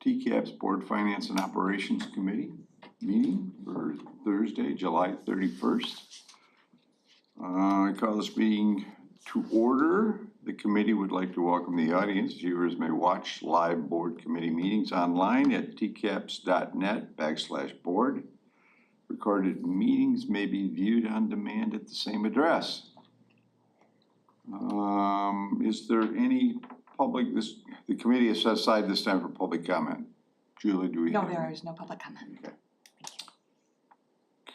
TCAPS Board Finance and Operations Committee meeting for Thursday, July 31st. I call this meeting to order. The committee would like to welcome the audience. Viewers may watch live board committee meetings online at tcaps.net/board. Recorded meetings may be viewed on demand at the same address. Is there any public, the committee has set aside this time for public comment. Julie, do we have? No, there is no public comment. Okay.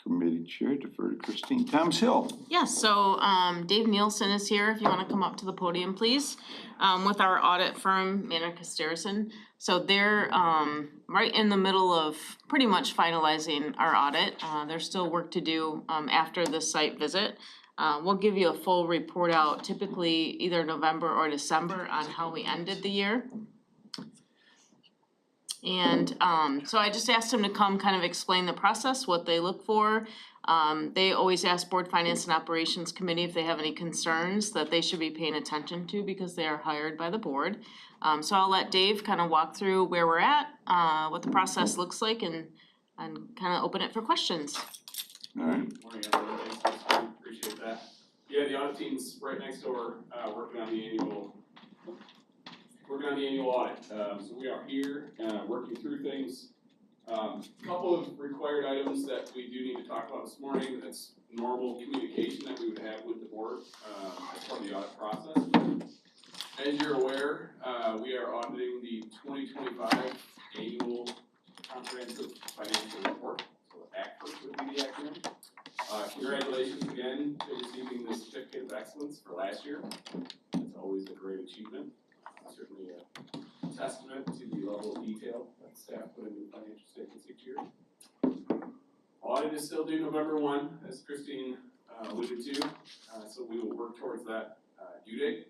Committee Chair, defer to Christine Thomas-Hill. Yes, so Dave Nielsen is here, if you wanna come up to the podium, please, with our audit firm, Manor Casterison. So they're right in the middle of pretty much finalizing our audit. There's still work to do after the site visit. We'll give you a full report out typically either November or December on how we ended the year. And so I just asked them to come kind of explain the process, what they look for. They always ask Board Finance and Operations Committee if they have any concerns that they should be paying attention to because they are hired by the board. So I'll let Dave kind of walk through where we're at, what the process looks like, and kind of open it for questions. All right. Morning, everyone. Thanks, Christine. Appreciate that. Yeah, the audit team's right next door, working on the annual audit. So we are here, working through things. Couple of required items that we do need to talk about this morning. That's normal communication that we would have with the board, as part of the audit process. As you're aware, we are auditing the 2025 annual comprehensive financial report. So ACFR would be the acronym. Congratulations again to receiving the certificate of excellence for last year. It's always a great achievement. Certainly a testament to the level of detail that staff put into the financial statements each year. Audit is still due November 1, as Christine alluded to, so we will work towards that due date.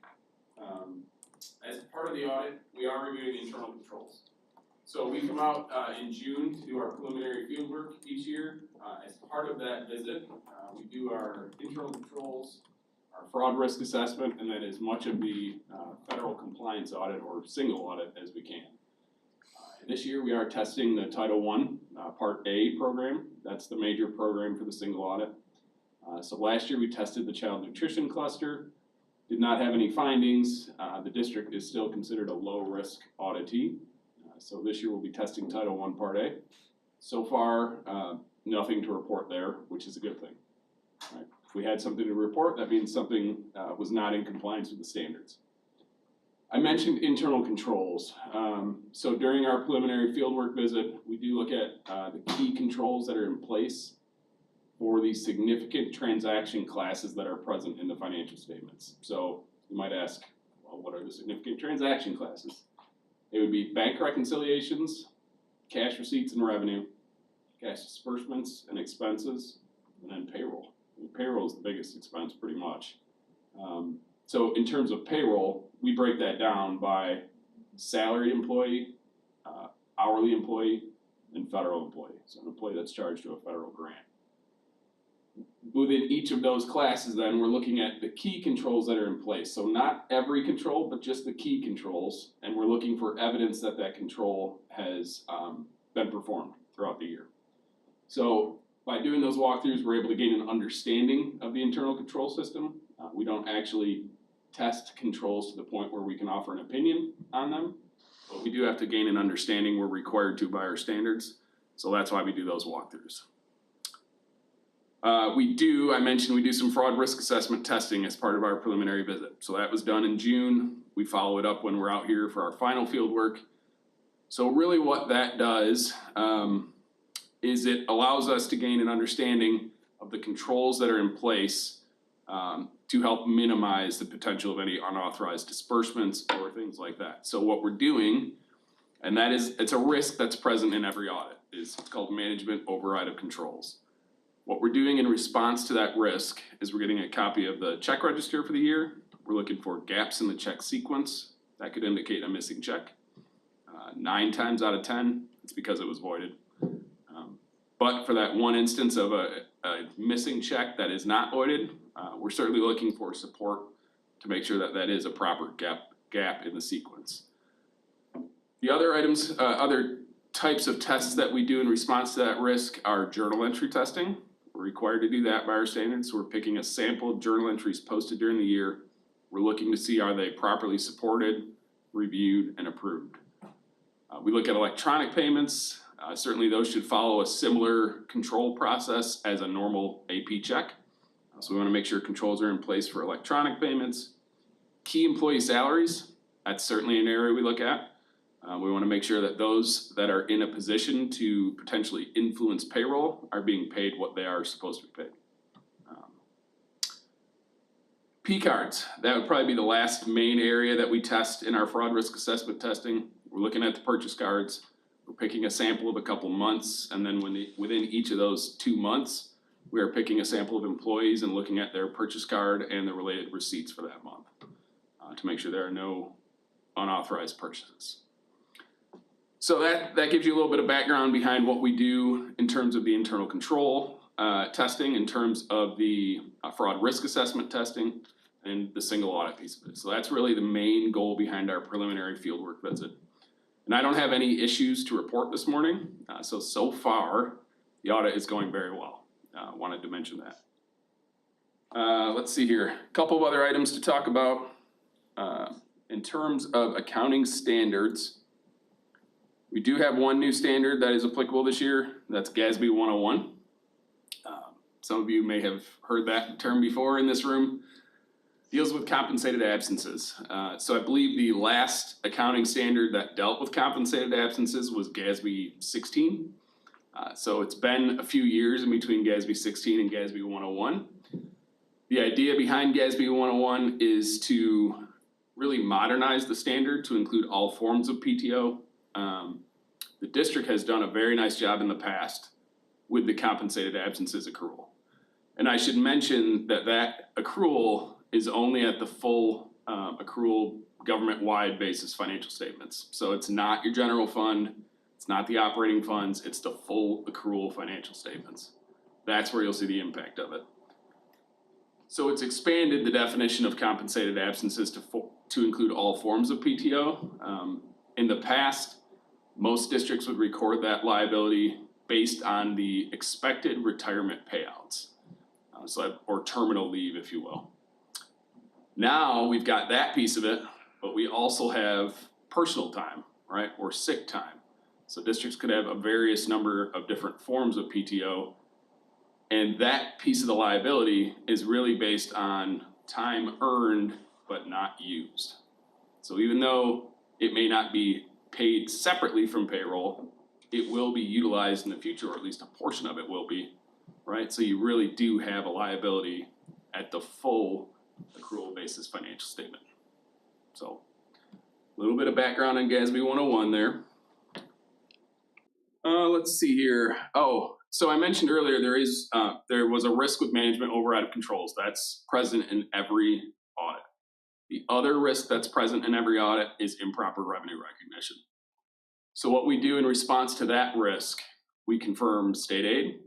As part of the audit, we are reviewing internal controls. So we come out in June to do our preliminary field work each year. As part of that visit, we do our internal controls, our fraud risk assessment, and then as much of the federal compliance audit or single audit as we can. This year we are testing the Title I Part A program. That's the major program for the single audit. So last year we tested the child nutrition cluster, did not have any findings. The district is still considered a low risk auditee. So this year we'll be testing Title I Part A. So far, nothing to report there, which is a good thing. Right. If we had something to report, that means something was not in compliance with the standards. I mentioned internal controls. So during our preliminary fieldwork visit, we do look at the key controls that are in place for the significant transaction classes that are present in the financial statements. So you might ask, well, what are the significant transaction classes? It would be bank reconciliations, cash receipts and revenue, cash disbursements and expenses, and then payroll. Payroll is the biggest expense pretty much. So in terms of payroll, we break that down by salaried employee, hourly employee, and federal employee. So an employee that's charged to a federal grant. Within each of those classes then, we're looking at the key controls that are in place. So not every control, but just the key controls. And we're looking for evidence that that control has been performed throughout the year. So by doing those walkthroughs, we're able to gain an understanding of the internal control system. We don't actually test controls to the point where we can offer an opinion on them, but we do have to gain an understanding. We're required to by our standards. So that's why we do those walkthroughs. I mentioned we do some fraud risk assessment testing as part of our preliminary visit. So that was done in June. We follow it up when we're out here for our final field work. So really what that does is it allows us to gain an understanding of the controls that are in place to help minimize the potential of any unauthorized disbursements or things like that. So what we're doing, and that is, it's a risk that's present in every audit, it's called management override of controls. What we're doing in response to that risk is we're getting a copy of the check register for the year. We're looking for gaps in the check sequence. That could indicate a missing check. 9 times out of 10, it's because it was voided. But for that one instance of a missing check that is not voided, we're certainly looking for support to make sure that that is a proper gap in the sequence. The other items, other types of tests that we do in response to that risk are journal entry testing. We're required to do that by our standards. So we're picking a sample of journal entries posted during the year. We're looking to see, are they properly supported, reviewed, and approved. We look at electronic payments. Certainly those should follow a similar control process as a normal AP check. So we want to make sure controls are in place for electronic payments. Key employee salaries, that's certainly an area we look at. We want to make sure that those that are in a position to potentially influence payroll are being paid what they are supposed to be paid. P cards, that would probably be the last main area that we test in our fraud risk assessment testing. We're looking at the purchase cards. We're picking a sample of a couple months, and then within each of those 2 months, we are picking a sample of employees and looking at their purchase card and the related receipts for that month to make sure there are no unauthorized purchases. So that gives you a little bit of background behind what we do in terms of the internal control testing, in terms of the fraud risk assessment testing, and the single audit piece of it. So that's really the main goal behind our preliminary fieldwork visit. And I don't have any issues to report this morning. So far, the audit is going very well. Wanted to mention that. Let's see here. A couple of other items to talk about. In terms of accounting standards, we do have one new standard that is applicable this year. That's GASB 101. Some of you may have heard that term before in this room. Deals with compensated absences. So I believe the last accounting standard that dealt with compensated absences was GASB 16. So it's been a few years in between GASB 16 and GASB 101. The idea behind GASB 101 is to really modernize the standard to include all forms of PTO. The district has done a very nice job in the past with the compensated absences accrual. And I should mention that that accrual is only at the full accrual government-wide basis financial statements. So it's not your general fund, it's not the operating funds, it's the full accrual financial statements. That's where you'll see the impact of it. So it's expanded the definition of compensated absences to include all forms of PTO. In the past, most districts would record that liability based on the expected retirement payouts, or terminal leave, if you will. Now we've got that piece of it, but we also have personal time, right, or sick time. So districts could have a various number of different forms of PTO, and that piece of the liability is really based on time earned but not used. So even though it may not be paid separately from payroll, it will be utilized in the future, or at least a portion of it will be, right? So you really do have a liability at the full accrual basis financial statement. So a little bit of background on GASB 101 there. Let's see here. Oh, so I mentioned earlier there was a risk with management override of controls. That's present in every audit. The other risk that's present in every audit is improper revenue recognition. So what we do in response to that risk, we confirm state aid,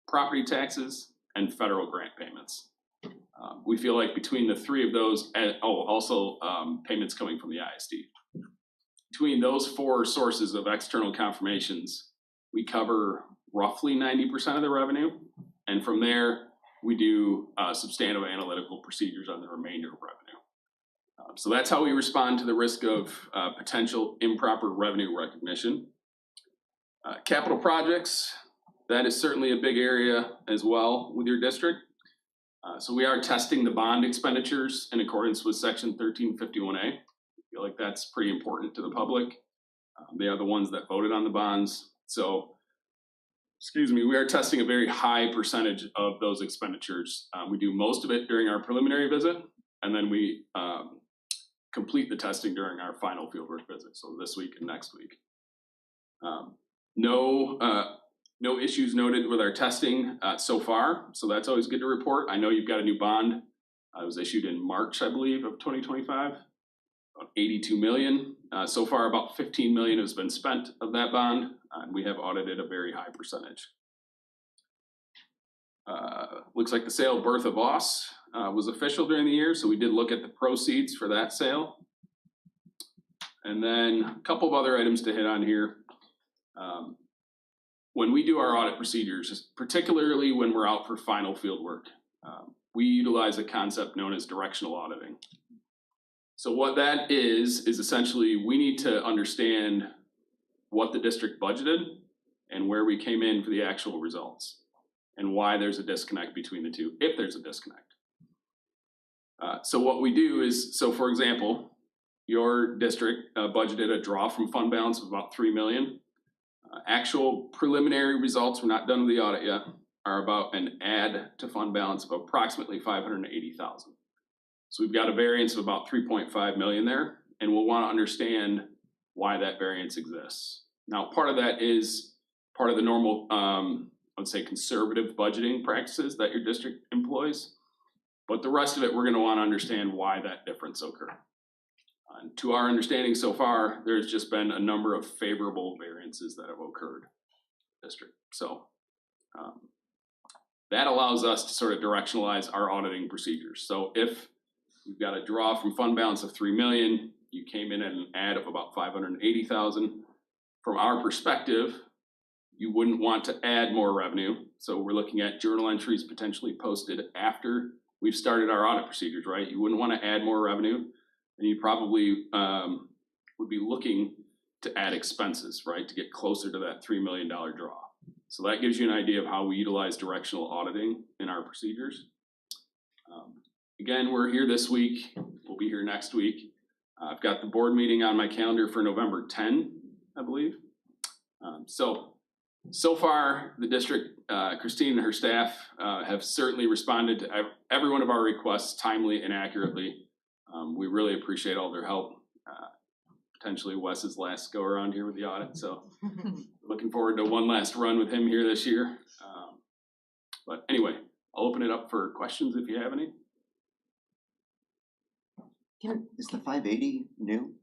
property taxes, and federal grant payments. We feel like between the three of those, also payments coming from the ISD. Between those four sources of external confirmations, we cover roughly 90% of the revenue. And from there, we do substantive analytical procedures on the remainder of revenue. So that's how we respond to the risk of potential improper revenue recognition. Capital projects, that is certainly a big area as well with your district. So we are testing the bond expenditures in accordance with section 1351A. I feel like that's pretty important to the public. They are the ones that voted on the bonds. So, we are testing a very high percentage of those expenditures. We do most of it during our preliminary visit, and then we complete the testing during our final fieldwork visit, so this week and next week. No issues noted with our testing so far, so that's always good to report. I know you've got a new bond. It was issued in March, I believe, of 2025, about 82 million. So far, about 15 million has been spent of that bond, and we have audited a very high percentage. Looks like the sale of Bertha Voss was official during the year, so we did look at the proceeds for that sale. And then a couple of other items to hit on here. When we do our audit procedures, particularly when we're out for final field work, we utilize a concept known as directional auditing. So what that is essentially we need to understand what the district budgeted and where we came in for the actual results and why there's a disconnect between the two, if there's a disconnect. So what we do is, so for example, your district budgeted a draw from fund balance of about 3 million. Actual preliminary results, we're not done with the audit yet, are about an add to fund balance of approximately 580,000. So we've got a variance of about 3.5 million there, and we'll want to understand why that variance exists. Now, part of that is part of the normal, I would say, conservative budgeting practices that your district employs, but the rest of it, we're going to want to understand why that difference occurred. And to our understanding so far, there's just been a number of favorable variances that have occurred in the district. So that allows us to sort of directionalize our auditing procedures. So if you've got a draw from fund balance of 3 million, you came in at an add of about 580,000. From our perspective, you wouldn't want to add more revenue. So we're looking at journal entries potentially posted after we've started our audit procedures, right? You wouldn't want to add more revenue. And you probably would be looking to add expenses, right, to get closer to that $3 million draw. So that gives you an idea of how we utilize directional auditing in our procedures. Again, we're here this week. We'll be here next week. I've got the board meeting on my calendar for November 10, I believe. So far, the district, Christine and her staff have certainly responded to every one of our requests timely and accurately. We really appreciate all their help. Potentially Wes's last go around here with the audit. So looking forward to one last run with him here this year. But anyway, I'll open it up for questions if you have any. Is the 580 new?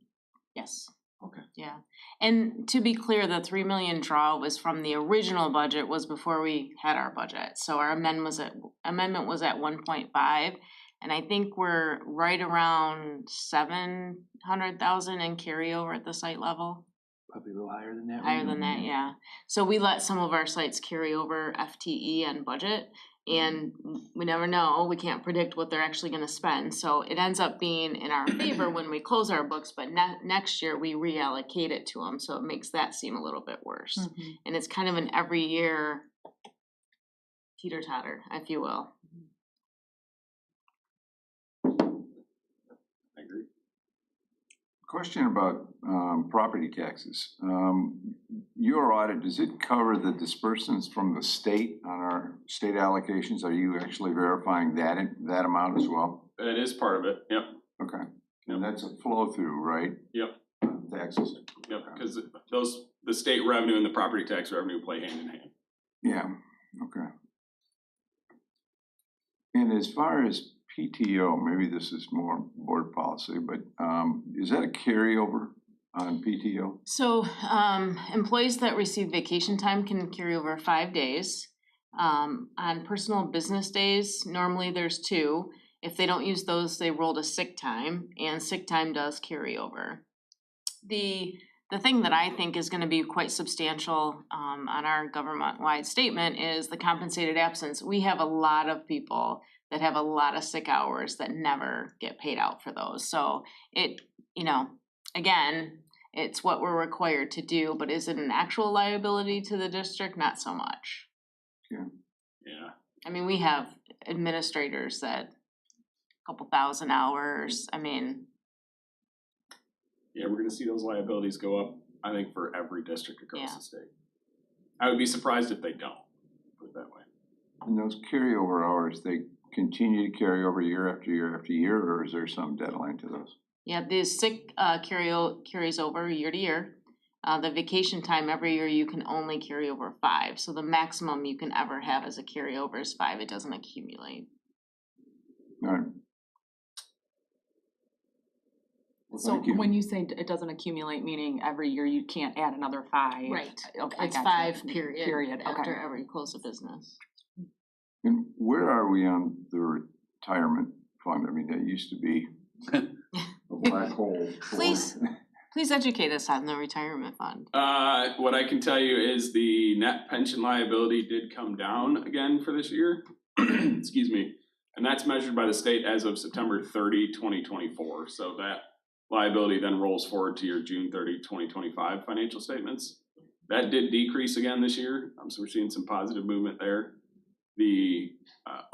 Yes. Okay. Yeah, and to be clear, the 3 million draw was from the original budget, was before we had our budget. So our amendment was at 1.5, and I think we're right around 700,000 in carryover at the site level. Probably a little higher than that. Higher than that, yeah. So we let some of our sites carry over FTE and budget, and we never know, we can't predict what they're actually gonna spend, so it ends up being in our favor when we close our books, but next year we reallocate it to them, so it makes that seem a little bit worse. And it's kind of an every year teeter-totter, if you will. I agree. Question about property taxes. Your audit, does it cover the disbursements from the state on our state allocations? Are you actually verifying that amount as well? That is part of it, yep. Okay, and that's a flow through, right? Yep. Taxes. Yep, because the state revenue and the property tax revenue play hand in hand. Yeah, okay. And as far as PTO, maybe this is more board policy, but is that a carryover on PTO? So employees that receive vacation time can carry over 5 days. On personal business days, normally there's 2. If they don't use those, they roll to sick time, and sick time does carry over. The thing that I think is gonna be quite substantial on our government-wide statement is the compensated absence. We have a lot of people that have a lot of sick hours that never get paid out for those. So it, again, it's what we're required to do, but is it an actual liability to the district? Not so much. Yeah. I mean, we have administrators that a couple thousand hours, Yeah, we're gonna see those liabilities go up, I think, for every district across Yeah. the state. I would be surprised if they don't, put it that way. And those carryover hours, they continue to carry over year after year after year, or is there some deadline to those? Yeah, the sick carries over year to year. The vacation time every year you can only carry over 5. So the maximum you can ever have as a carryover is 5. It doesn't accumulate. All right. Well, So thank you. when you say it doesn't accumulate, meaning every year you can't add another 5? Right. Okay, It's gotcha. 5 period Period, after okay. every close of business. And where are we on the retirement fund? I mean, that used to be a black hole. Please. Please educate us on the retirement fund. What I can tell you is the net pension liability did come down again for this year. Excuse me. And that's measured by the state as of September 30, 2024. So that liability then rolls forward to your June 30, 2025 financial statements. That did decrease again this year. So we're seeing some positive movement there. The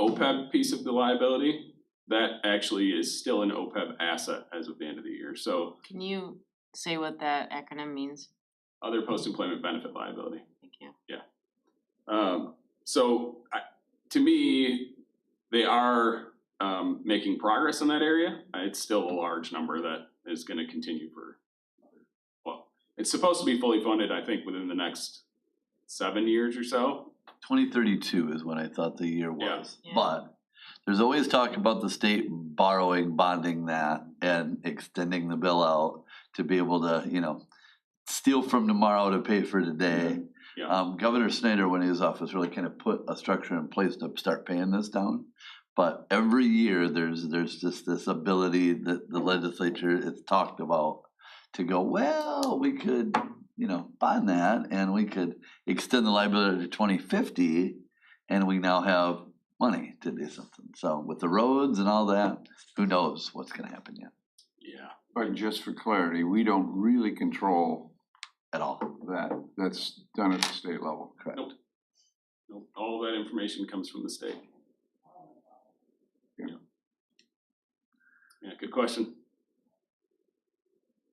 OPEB piece of the liability, that actually is still an OPEB asset as of the end of the year. So Can you say what that acronym means? other post-employment benefit liability. Thank you. To me, they are making progress in that area. It's still a large number that is going to continue for, well, it's supposed to be fully funded, I think, within the next 7 years or so. 2032 is what I thought the year was. Yeah. But there's always talk about the state borrowing, bonding that, and extending the bill out to be able to, steal from tomorrow to pay for today. Yeah. Governor Snyder, when he was office, really kind of put a structure in place to start paying this down. But every year, there's just this ability that the legislature has talked about to go, well, we could, bond that, and we could extend the liability to 2050, and we now have money to do something. So with the roads and all that, who knows what's gonna happen yet Yeah. But just for clarity, we don't really control at all. that. That's done at the state level. Correct. Nope. All that information comes from the state. Yeah. Yeah, good question.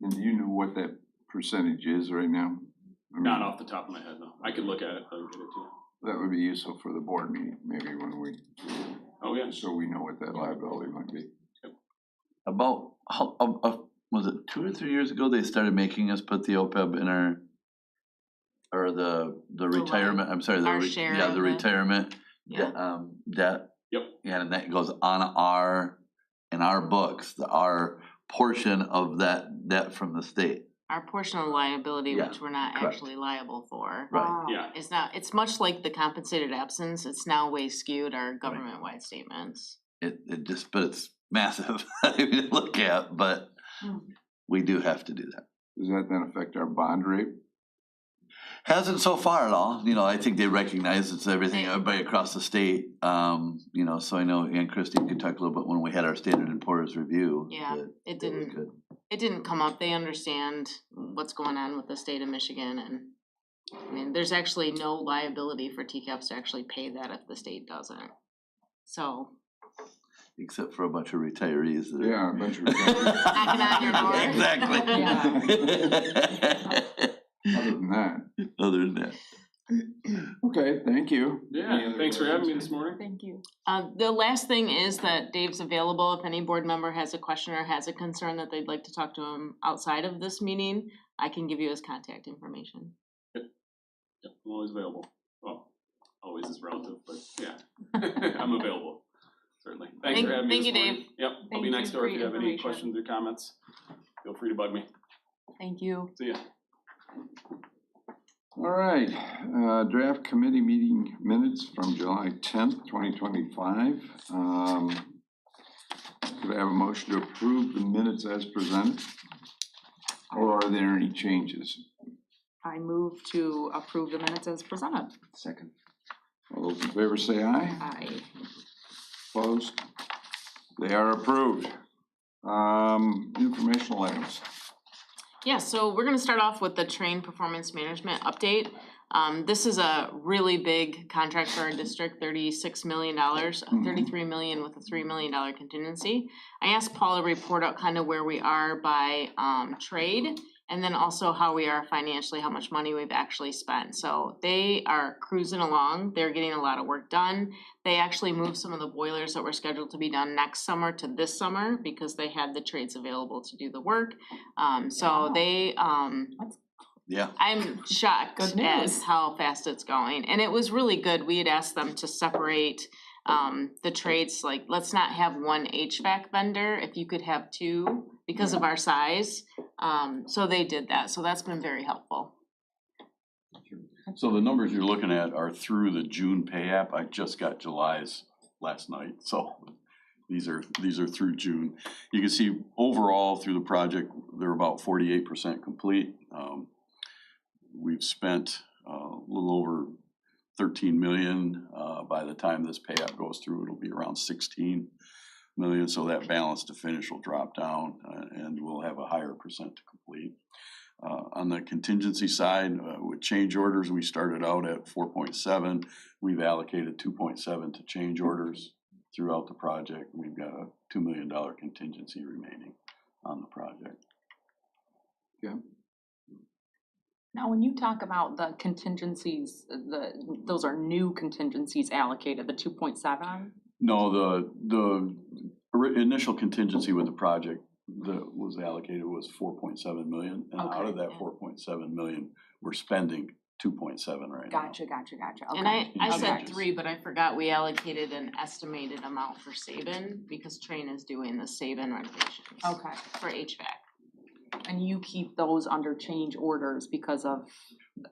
And do you know what that percentage is right now? I mean, Not off the top of my head, though. I could look at it, I'll get it to you. that would be useful for the board meeting, maybe when we, Oh, yeah. so we know what that liability might be. About, was it 2 or 3 years ago, they started making us put the OPEB in or the retirement, I'm sorry, Our share of the the- retirement Yeah. debt. Yep. Yeah, and that goes on in our books, our portion of that debt from the state. Our portion of liability, Yeah, which we're not correct. actually liable for. Right. Yeah. It's much like the compensated absence, it's now way skewed our government-wide statements. But it's massive to look at, but we do have to do that. Does that then affect our bond rate? Hasn't so far at all, I think they recognize it's everything, everybody across the state, so I know Ann Christie could talk a little bit when we had our Standard & Poor's review. Yeah, that it was didn't, good. it didn't come up, they understand what's going on with the state of Michigan, and I mean, there's actually no liability for TCAPS to actually pay that if the state doesn't. So, Except for a bunch of retirees that are. Yeah, a bunch of. knocking on your door. Exactly. Other than that. Other than that. Okay, thank you. Any Yeah, other thanks for having me questions? this morning. Thank you. The last thing is that Dave's available if any board member has a question or has a concern that they'd like to talk to him outside of this meeting. I can give you his contact information. Yep, I'm always available. Well, always is relative, but yeah, I'm available, certainly. Thanks for having me Thank this you, morning. Dave. Yep, I'll Thank be you next door for if you your have any information. questions or comments. Feel free to bug me. Thank you. See ya. All right, draft committee meeting minutes from July 10th, 2025. Could I have a motion to approve the minutes as presented? Or are there any changes? I move to approve the minutes as presented. Second. All those in favor say aye. Aye. Opposed? They are approved. Informational items. Yeah, so we're gonna start off with the train performance management update. This is a really big contract for our district, $36 million, $33 million with a $3 million contingency. I asked Paul to report out kind of where we are by trade, and then also how we are financially, how much money we've actually spent. So they are cruising along, they're getting a lot of work done. They actually moved some of the boilers that were scheduled to be done next summer to this summer because they had the trades available to do the work. So they, Yeah. I'm shocked Good news. at how fast it's going, and it was really good. We had asked them to separate the trades, like, let's not have one HVAC vendor, if you could have two, because of our size. So they did that, so that's been very helpful. So the numbers you're looking at are through the June pay app. I just got July's last night, so These are through June. You can see overall through the project, they're about 48% complete. We've spent a little over 13 million. By the time this payout goes through, it'll be around 16 million. So that balance to finish will drop down and we'll have a higher percent to complete. On the contingency side, with change orders, we started out at 4.7. We've allocated 2.7 to change orders throughout the project. We've got a $2 million contingency remaining on the project. Now, when you talk about the contingencies, those are new contingencies allocated, the 2.7? No, the initial contingency with the project that was allocated was 4.7 million. And out of that 4.7 million, we're spending 2.7 right now. Gotcha. And I said Okay. 3, but I forgot we allocated an estimated amount for Saban because Train is doing the Saban renovations. Okay, For HVAC. and you keep those under change orders because of,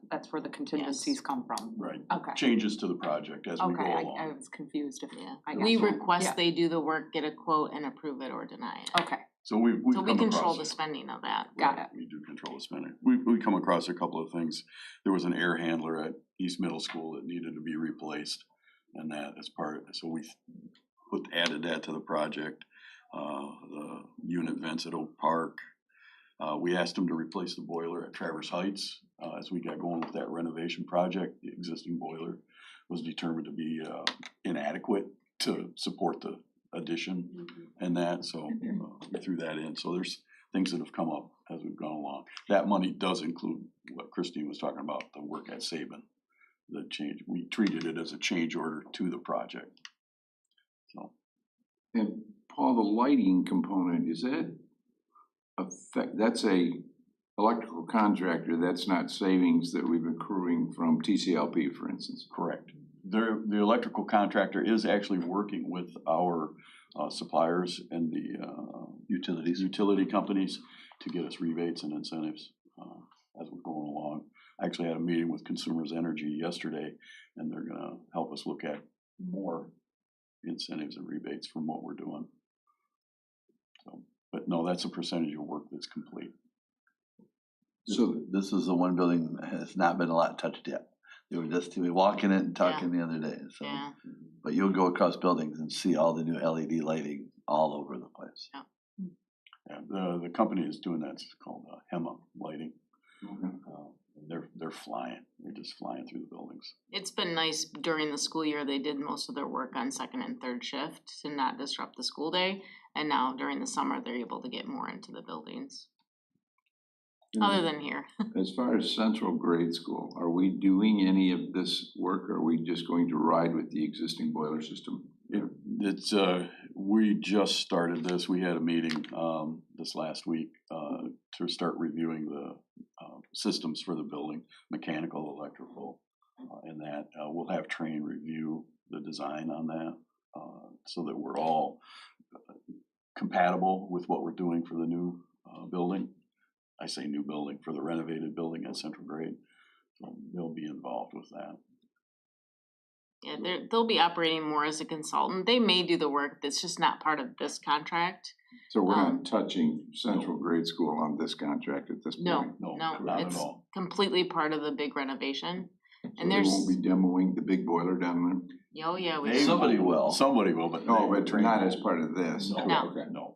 that's where the contingencies come from? Right. Okay. Changes to the project as we go Okay, I along. was confused if, Yeah. I We got you. request Yeah. they do the work, get a quote and approve it or deny it. Okay, So we've So we come control across the spending of that. got it. We do control the spending. We come across a couple of things. There was an air handler at East Middle School that needed to be replaced, and that is part of it. So we added that to the project. The unit vents at Oak Park. We asked them to replace the boiler at Traverse Heights. As we got going with that renovation project, the existing boiler was determined to be inadequate to support the addition and that, so we threw that in. So there's things that have come up as we've gone along. That money does include what Christine was talking about, the work at Saban. The change, we treated it as a change order to the project. So And Paul, the lighting component, is that that's a electrical contractor, that's not savings that we've accruing from TCLP, for instance? correct. The electrical contractor is actually working with our suppliers and the utility companies to get us rebates and incentives as we're going along. I actually had a meeting with Consumers Energy yesterday, and they're gonna help us look at more incentives and rebates from what we're doing. So, but no, that's a percentage of work that's complete. So This is the one building that has not been a lot touched yet. They were just walking it and talking the other day, so. Yeah. But you'll go across buildings and see all the new LED lighting all over the place. Yeah, the company is doing that. It's called HEMA Lighting. They're flying. They're just flying through the buildings. It's been nice during the school year, they did most of their work on second and third shift to not disrupt the school day. And now during the summer, they're able to get more into the buildings, other than here. as far as central grade school, are we doing any of this work, or are we just going to ride with the existing boiler system? It's we just started this. We had a meeting this last week to start reviewing the systems for the building, mechanical, electrical, and that we'll have Train review the design on that so that we're all compatible with what we're doing for the new building. I say new building, for the renovated building at Central Grade. So they'll be involved with that. Yeah, they'll be operating more as a consultant. They may do the work that's just not part of this contract. So we're not touching central grade school on this contract at this point? No, No, no, not at it's all. completely part of the big renovation. So And they there's, won't be demoing the big boiler down oh yeah, we. They Somebody will. Somebody will, but there? No, they- but Train not won't. as part of this? No. Okay. No.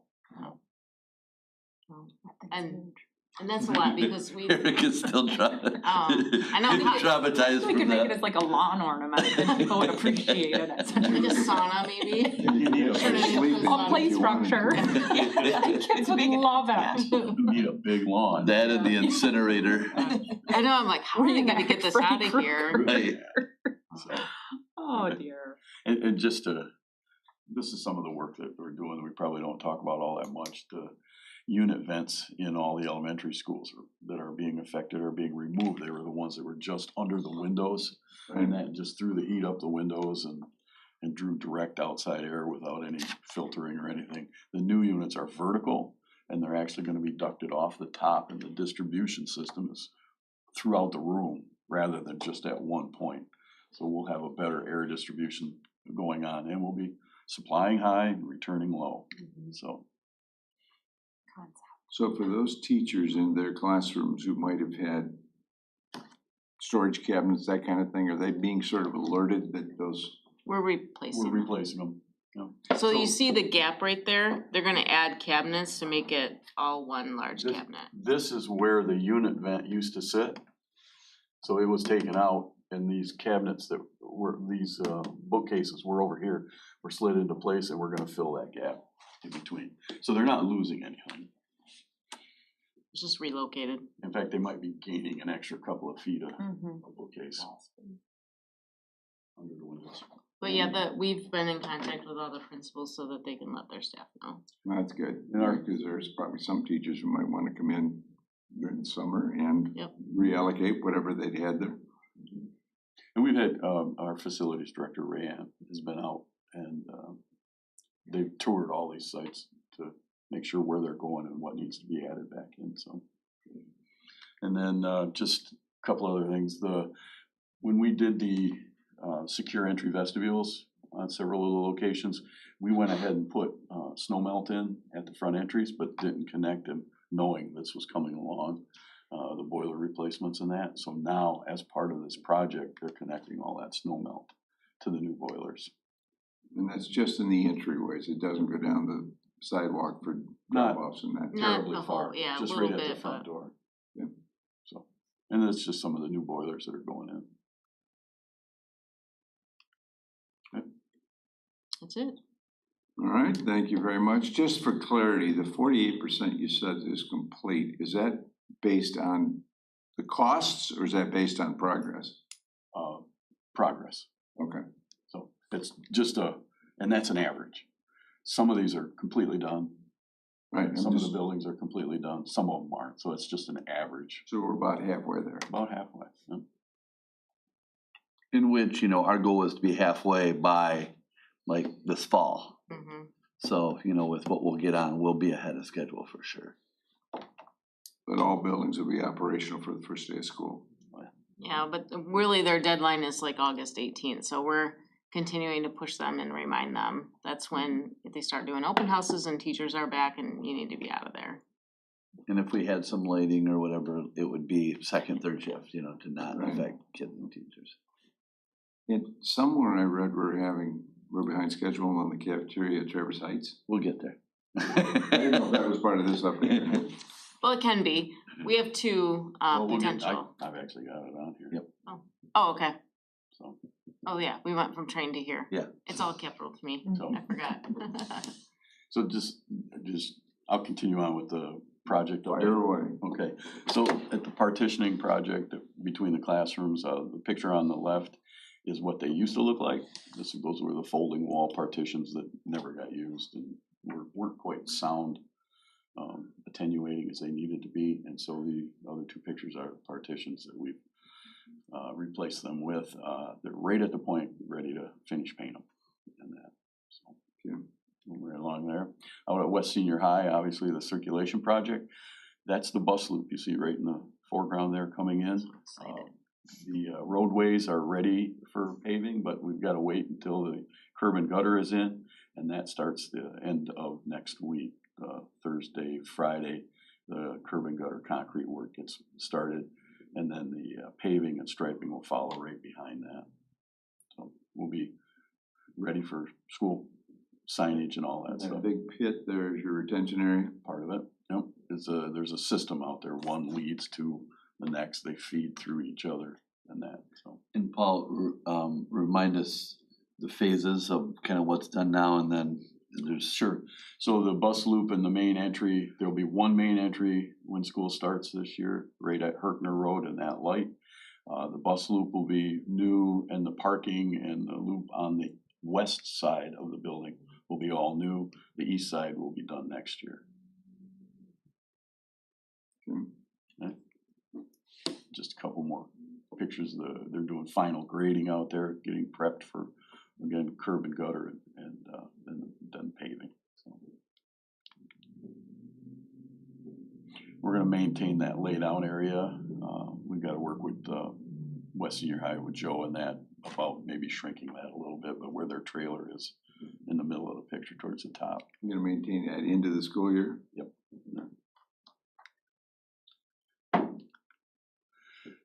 And that's a lot because we, Eric is still trying. I know, we could- Traumatized We from could make it that. as like a lawn ornament, and people would appreciate it. like a sauna maybe. You need a Turn it into Sleep in a it play if you wanted structure. to. Kids would love it. You need a big lawn. That and the incinerator, I know, I'm like, how are they gonna get this out of here? right? So, Oh dear. and just this is some of the work that we're doing that we probably don't talk about all that much. The unit vents in all the elementary schools that are being affected are being removed. They were the ones that were just under the windows, and that just threw the heat up the windows and drew direct outside air without any filtering or anything. The new units are vertical, and they're actually gonna be ducted off the top, and the distribution system is throughout the room rather than just at one point. So we'll have a better air distribution going on, and we'll be supplying high and returning low, so. So for those teachers in their classrooms who might have had storage cabinets, that kind of thing, are they being sort of alerted that those? We're replacing We're them. replacing them, So you see the gap right there? They're gonna add cabinets to make it all one large This- cabinet. This is where the unit vent used to sit. So it was taken out and these cabinets that were, these bookcases were over here, were slid into place and we're gonna fill that gap in between. So they're not losing anything. It's just relocated. In fact, they might be gaining an extra couple of feet of Mhm. a bookcase under the windows. But yeah, we've been in contact with all the principals so that they can let their staff know. That's good, Yeah. because there's probably some teachers who might wanna come in during the summer and Yep. reallocate whatever they'd had there. And we've had, our facilities director, Rayanne, has been out and, they've toured all these sites to make sure where they're going and what needs to be added back in, so. And then, just a couple other things, when we did the, secure entry vestibules on several of the locations, we went ahead and put, snow melt in at the front entries, but didn't connect them, knowing this was coming along, the boiler replacements and that. So now, as part of this project, they're connecting all that snow melt to the new boilers. And that's just in the entryways, it doesn't go down the sidewalk for Not- drop-offs and that. Not Terribly the whole- far, yeah, a just little right at the bit, front but- door. Yeah. So, and it's just some of the new boilers that are going in. That's it. All right, thank you very much. Just for clarity, the 48% you said is complete, is that based on the costs or is that based on progress? Progress. Okay, So it's just and that's an average. Some of these are completely done. right, I'm Some of the just, buildings are completely done, some of them aren't, so it's just an average, so we're about halfway there. about halfway. Yeah. In which, you know, our goal is to be halfway by like this fall. Mhm. So, you know, with what we'll get on, we'll be ahead of schedule for sure. But all buildings will be operational for the first day of school. Yeah, but really their deadline is like August 18th, so we're continuing to push them and remind them. That's when they start doing open houses and teachers are back and you need to be out of there. And if we had some lighting or whatever, it would be second, third shift, you know, to not Right. affect kids and teachers. And somewhere I read we're behind schedule on the cafeteria at Traverse Heights. We'll get there. I didn't know if that was part of this update. Well, it can be. We have two Well, potential. I've actually got it on here. Yep. Oh, okay. So, Oh, yeah, we went from train to here. Yeah. It's all capital to me. so, I forgot. so just, I'll continue on with the project. update. Fire away. Okay, so at the partitioning project between the classrooms, the picture on the left is what they used to look like. Those were the folding wall partitions that never got used and weren't quite sound, attenuating as they needed to be. And so the other two pictures are partitions that we've replaced them with. They're right at the point ready to finish paint them and that. So, Yeah. moving right along there. Out at West Senior High, obviously the circulation project. That's the bus loop you see right in the foreground there coming in. Excited. The roadways are ready for paving, but we've got to wait until the curb and gutter is in, and that starts the end of next week, Thursday, Friday. The curb and gutter concrete work gets started, and then the paving and striping will follow right behind that. So we'll be ready for school signage and all that That stuff. big pit, there's your retention area. Part of it, yep. There's a system out there, one leads to the next, they feed through each other and that, so. And Paul, remind us the phases of kind of what's done now and then there's. Sure, so the bus loop and the main entry, there'll be one main entry when school starts this year, right at Herkner Road and that light. The bus loop will be new and the parking and the loop on the west side of the building will be all new. The east side will be done next year. Okay. Okay. Just a couple more pictures. They're doing final grading out there, getting prepped for, again, curb and gutter and then paving. So. We're gonna maintain that laydown area. We've gotta work with West Senior High with Joe and that about maybe shrinking that a little bit, but where their trailer is in the middle of the picture towards the top. You're gonna maintain that into the school year?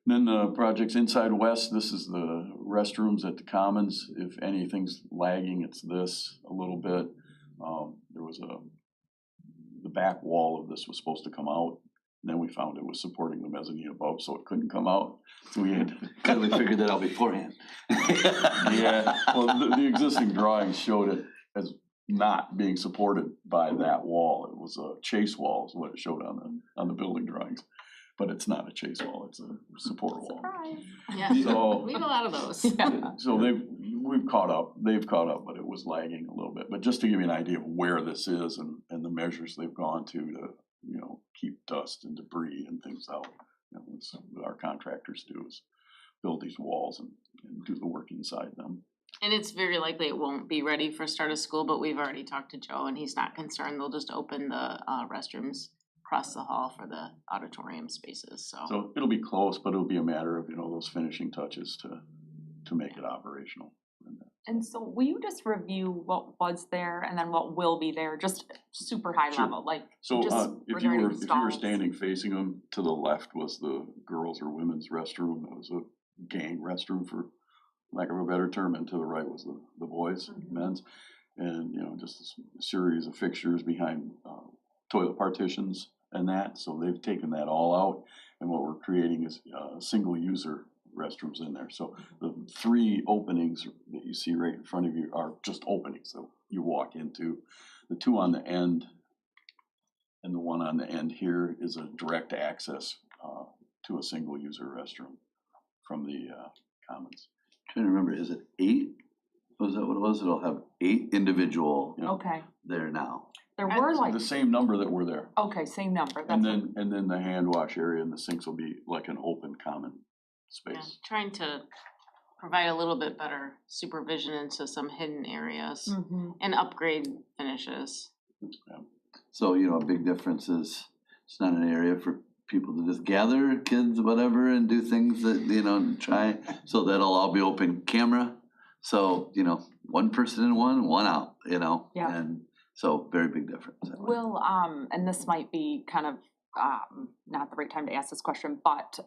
Then the projects inside west, this is the restrooms at the Commons. If anything's lagging, it's this a little bit. There was the back wall of this was supposed to come out. And then we found it was supporting the mezzanine above, so it couldn't come out. So we had, Clearly figured that out beforehand. yeah, well, the existing drawings showed it as not being supported by that wall. It was a chase wall is what it showed on the building drawings. But it's not a chase wall, it's a support wall. Surprise. Yeah, So, we have a lot of those. Yeah. so they've caught up, but it was lagging a little bit. But just to give you an idea of where this is and the measures they've gone to, keep dust and debris and things out. It's what our contractors do is build these walls and do the work inside them. And it's very likely it won't be ready for start of school, but we've already talked to Joe and he's not concerned. They'll just open the restrooms across the hall for the auditorium spaces, so. So it'll be close, but it'll be a matter of, those finishing touches to make it operational. And so will you just review what was there and then what will be there, just super high Sure. level, like So just if you regarding were stalls? standing facing them, to the left was the girls or women's restroom. It was a gang restroom, for lack of a better term, and to the right was the boys, men's. And, just a series of fixtures behind toilet partitions and that. So they've taken that all out. And what we're creating is single user restrooms in there. So the 3 openings that you see right in front of you are just openings that you walk into. The 2 on the end and the 1 on the end here is a direct access to a single user restroom from the Commons. Trying to remember, is it 8? Was that what it was? It'll have 8 individual Okay, there now. there were like, The same number that were there. okay, same number, And that's then the hand wash area and the sinks will be like an open common Yeah, space. trying to provide a little bit better supervision into some hidden areas and upgrade finishes. So, a big difference is it's not an area for people to just gather, kids, whatever, and do things that, try. So that'll all be open camera. So, one person in one out, Yeah. And so very big difference. that way. Will, and this might be kind of, not the right time to ask this question, but,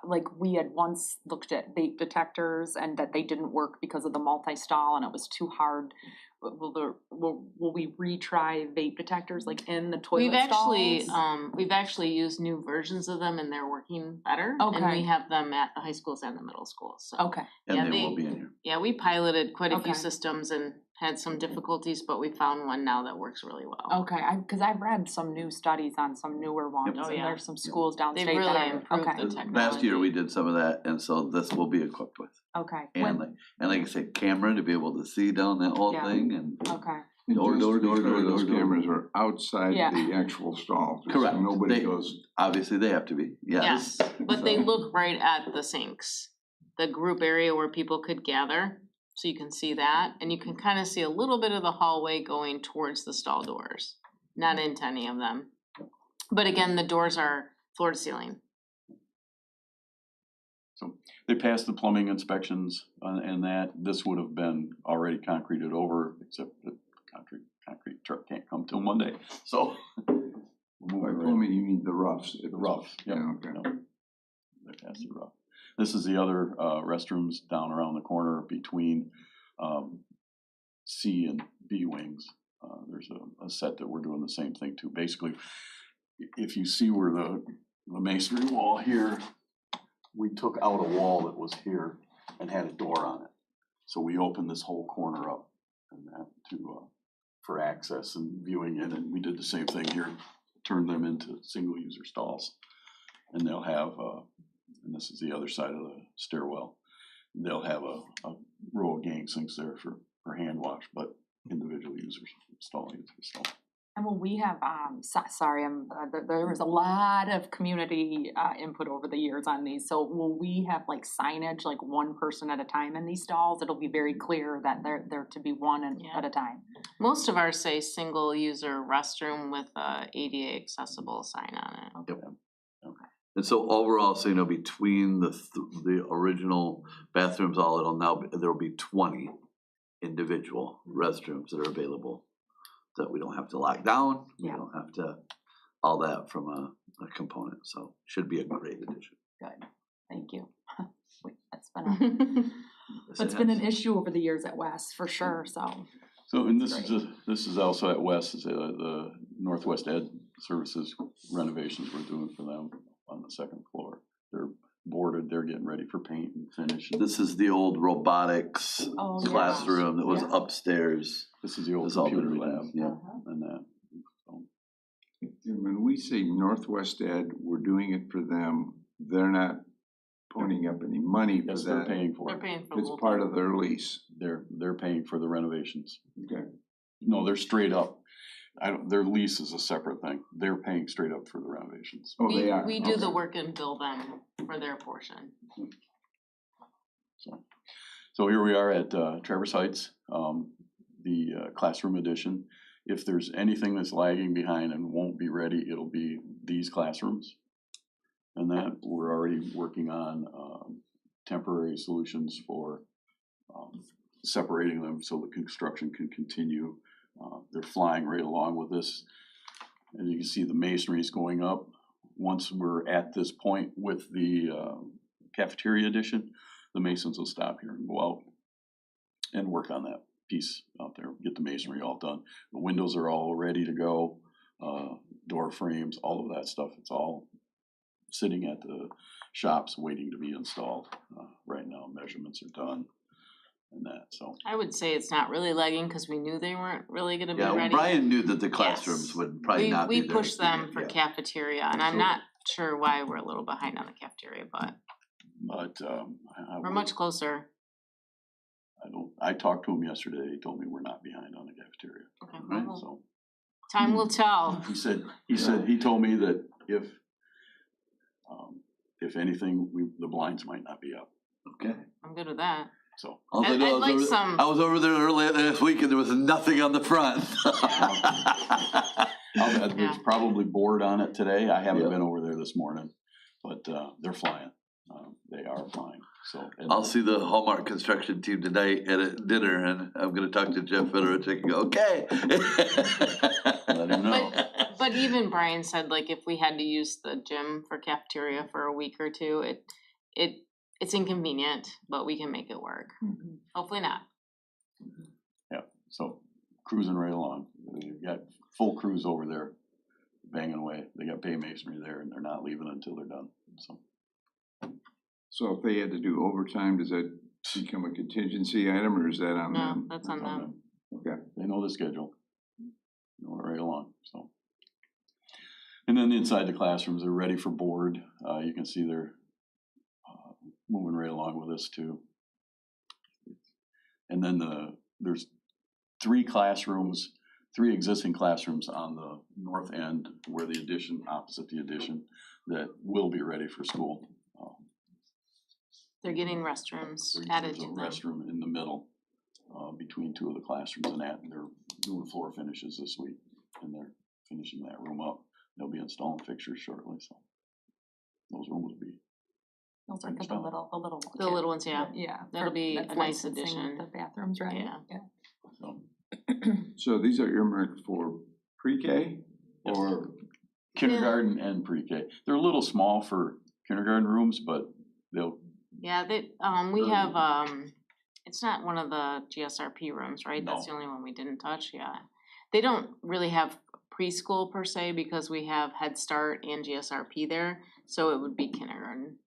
like, we had once looked at vape detectors and that they didn't work because of the multi-stall and it was too hard. Will we retry vape detectors, like, in the toilet stalls? We've actually used new versions of them and they're working better. And Okay. we have them at the high schools and the middle schools, so. Okay, And yeah, they will be in here. Yeah, we piloted quite a Okay. few systems and had some difficulties, but we found one now that works really well. okay, cause I've read some new studies on some newer ones, Oh, and yeah. there's some schools They've downstate that really are, improved okay, the technology. Last year we did some of that, and so this will be equipped with. okay. And like I said, camera to be able to see down that whole Yeah. thing and Okay, And Door, just door, to be door, clear, door, those door, door. cameras are outside Yeah. the actual stall. just so Correct. Nobody They- goes, obviously they have to be, yes. Yes, but they look right at the sinks, the group area where people could gather. So you can see that, and you can kind of see a little bit of the hallway going towards the stall doors, not into any of them. But again, the doors are floor to ceiling. So they passed the plumbing inspections and that. This would have been already concreted over, except the concrete truck can't come till Monday. So. by plumbing, you mean the roughs. The rough, yeah. Yeah, okay. Yep. They passed the rough. This is the other restrooms down around the corner between C and B wings. There's a set that we're doing the same thing to. Basically, if you see where the masonry wall here, we took out a wall that was here and had a door on it. So we opened this whole corner up and that for access and viewing it, and we did the same thing here, turned them into single user stalls. And they'll have, and this is the other side of the stairwell, they'll have a row of gang sinks there for hand wash, but individual users, stall users, so. and will we have, sorry, there was a lot of community, input over the years on these, so will we have like signage, like one person at a time in these stalls? It'll be very clear that they're to be one at a time. Most of ours say single user restroom with a ADA accessible sign on it. And so overall, so between the original bathrooms, there'll now there'll be 20. individual restrooms that are available, that we don't have to lock down, we Yeah. don't have to, all that from a component, so should be a great addition. Good, thank you. Wait, that's been an issue over the years at West, for sure, so. So, and this is also at West, is the Northwest Ed Services renovations we're doing for them on the second floor. They're boarded, they're getting ready for paint and finish. This is the old robotics Oh, yeah. classroom that was Yeah. upstairs. This is the old It's all been computer lab redone, yeah. and that. So, And when we say Northwest Ed, we're doing it for them, they're not ponying up any money for yes, they're that. paying for They're it. paying for It's the part of their lease. They're paying for the renovations. Okay. No, they're straight up. Their lease is a separate thing. They're paying straight up for the renovations. Oh, they are. We do the Okay. work and bill them for their portion. So here we are at Traverse Heights, the classroom edition. If there's anything that's lagging behind and won't be ready, it'll be these classrooms. And that we're already working on temporary solutions for separating them so the construction can continue. They're flying right along with this. And you can see the masonry's going up. Once we're at this point with the cafeteria addition, the masons will stop here and go out and work on that piece out there, get the masonry all done. The windows are all ready to go, door frames, all of that stuff. It's all sitting at the shops waiting to be installed. Right now, measurements are done and that, so. I would say it's not really lagging, cause we knew they weren't really gonna be Yeah, well, ready. Brian knew that the classrooms Yes. would probably not be We there. pushed them for Yeah. cafeteria, and I'm So- not sure why we're a little behind on the cafeteria, but But we're much closer. I talked to him yesterday. He told me we're not behind on the cafeteria. Okay, Right. well, So time will tell. he told me that if anything, the blinds might not be up. Okay. I'm good with that. So All I I'd know is like over- some- I was over there earlier last week and there was nothing on the front. I'll bet there's Yeah. probably board on it today. I haven't Yeah. been over there this morning, but they're flying. They are flying. So and I'll see the Hallmark construction team tonight at a dinner and I'm gonna talk to Jeff Federich and go, okay. let him know. But even Brian said, like, if we had to use the gym for cafeteria for a week or two, it's inconvenient, but we can make it work. Mhm. Hopefully not. Yeah. So cruising right along. They've got full crews over there, banging away. They got bay masonry there, and they're not leaving until they're done. So if they had to do overtime, does that become a contingency item or is that on No, them? that's on them. Okay. They know the schedule. Know it right along. So. And then inside the classrooms, they're ready for board. You can see they're moving right along with this too. And then there's three existing classrooms on the north end where the addition, opposite the addition, that will be ready for school. They're getting restrooms There's added a to them. restroom in the middle, between two of the classrooms and they're doing floor finishes this week. And they're finishing that room up. They'll be installing fixtures shortly, so. Those rooms will be, Those are the little. The little ones, yeah. Yeah. That'll for- be that's a nice licensing with addition. The bathrooms, right? Yeah. so. So these are earmarked for pre-K or? Kindergarten and pre-K. They're a little small for kindergarten rooms, but they'll, Yeah, we have, it's not one of the GSRP rooms, right? That's the No. only one we didn't touch, yeah. They don't really have preschool per se because we have Head Start and GSRP there, so it would be kindergarten.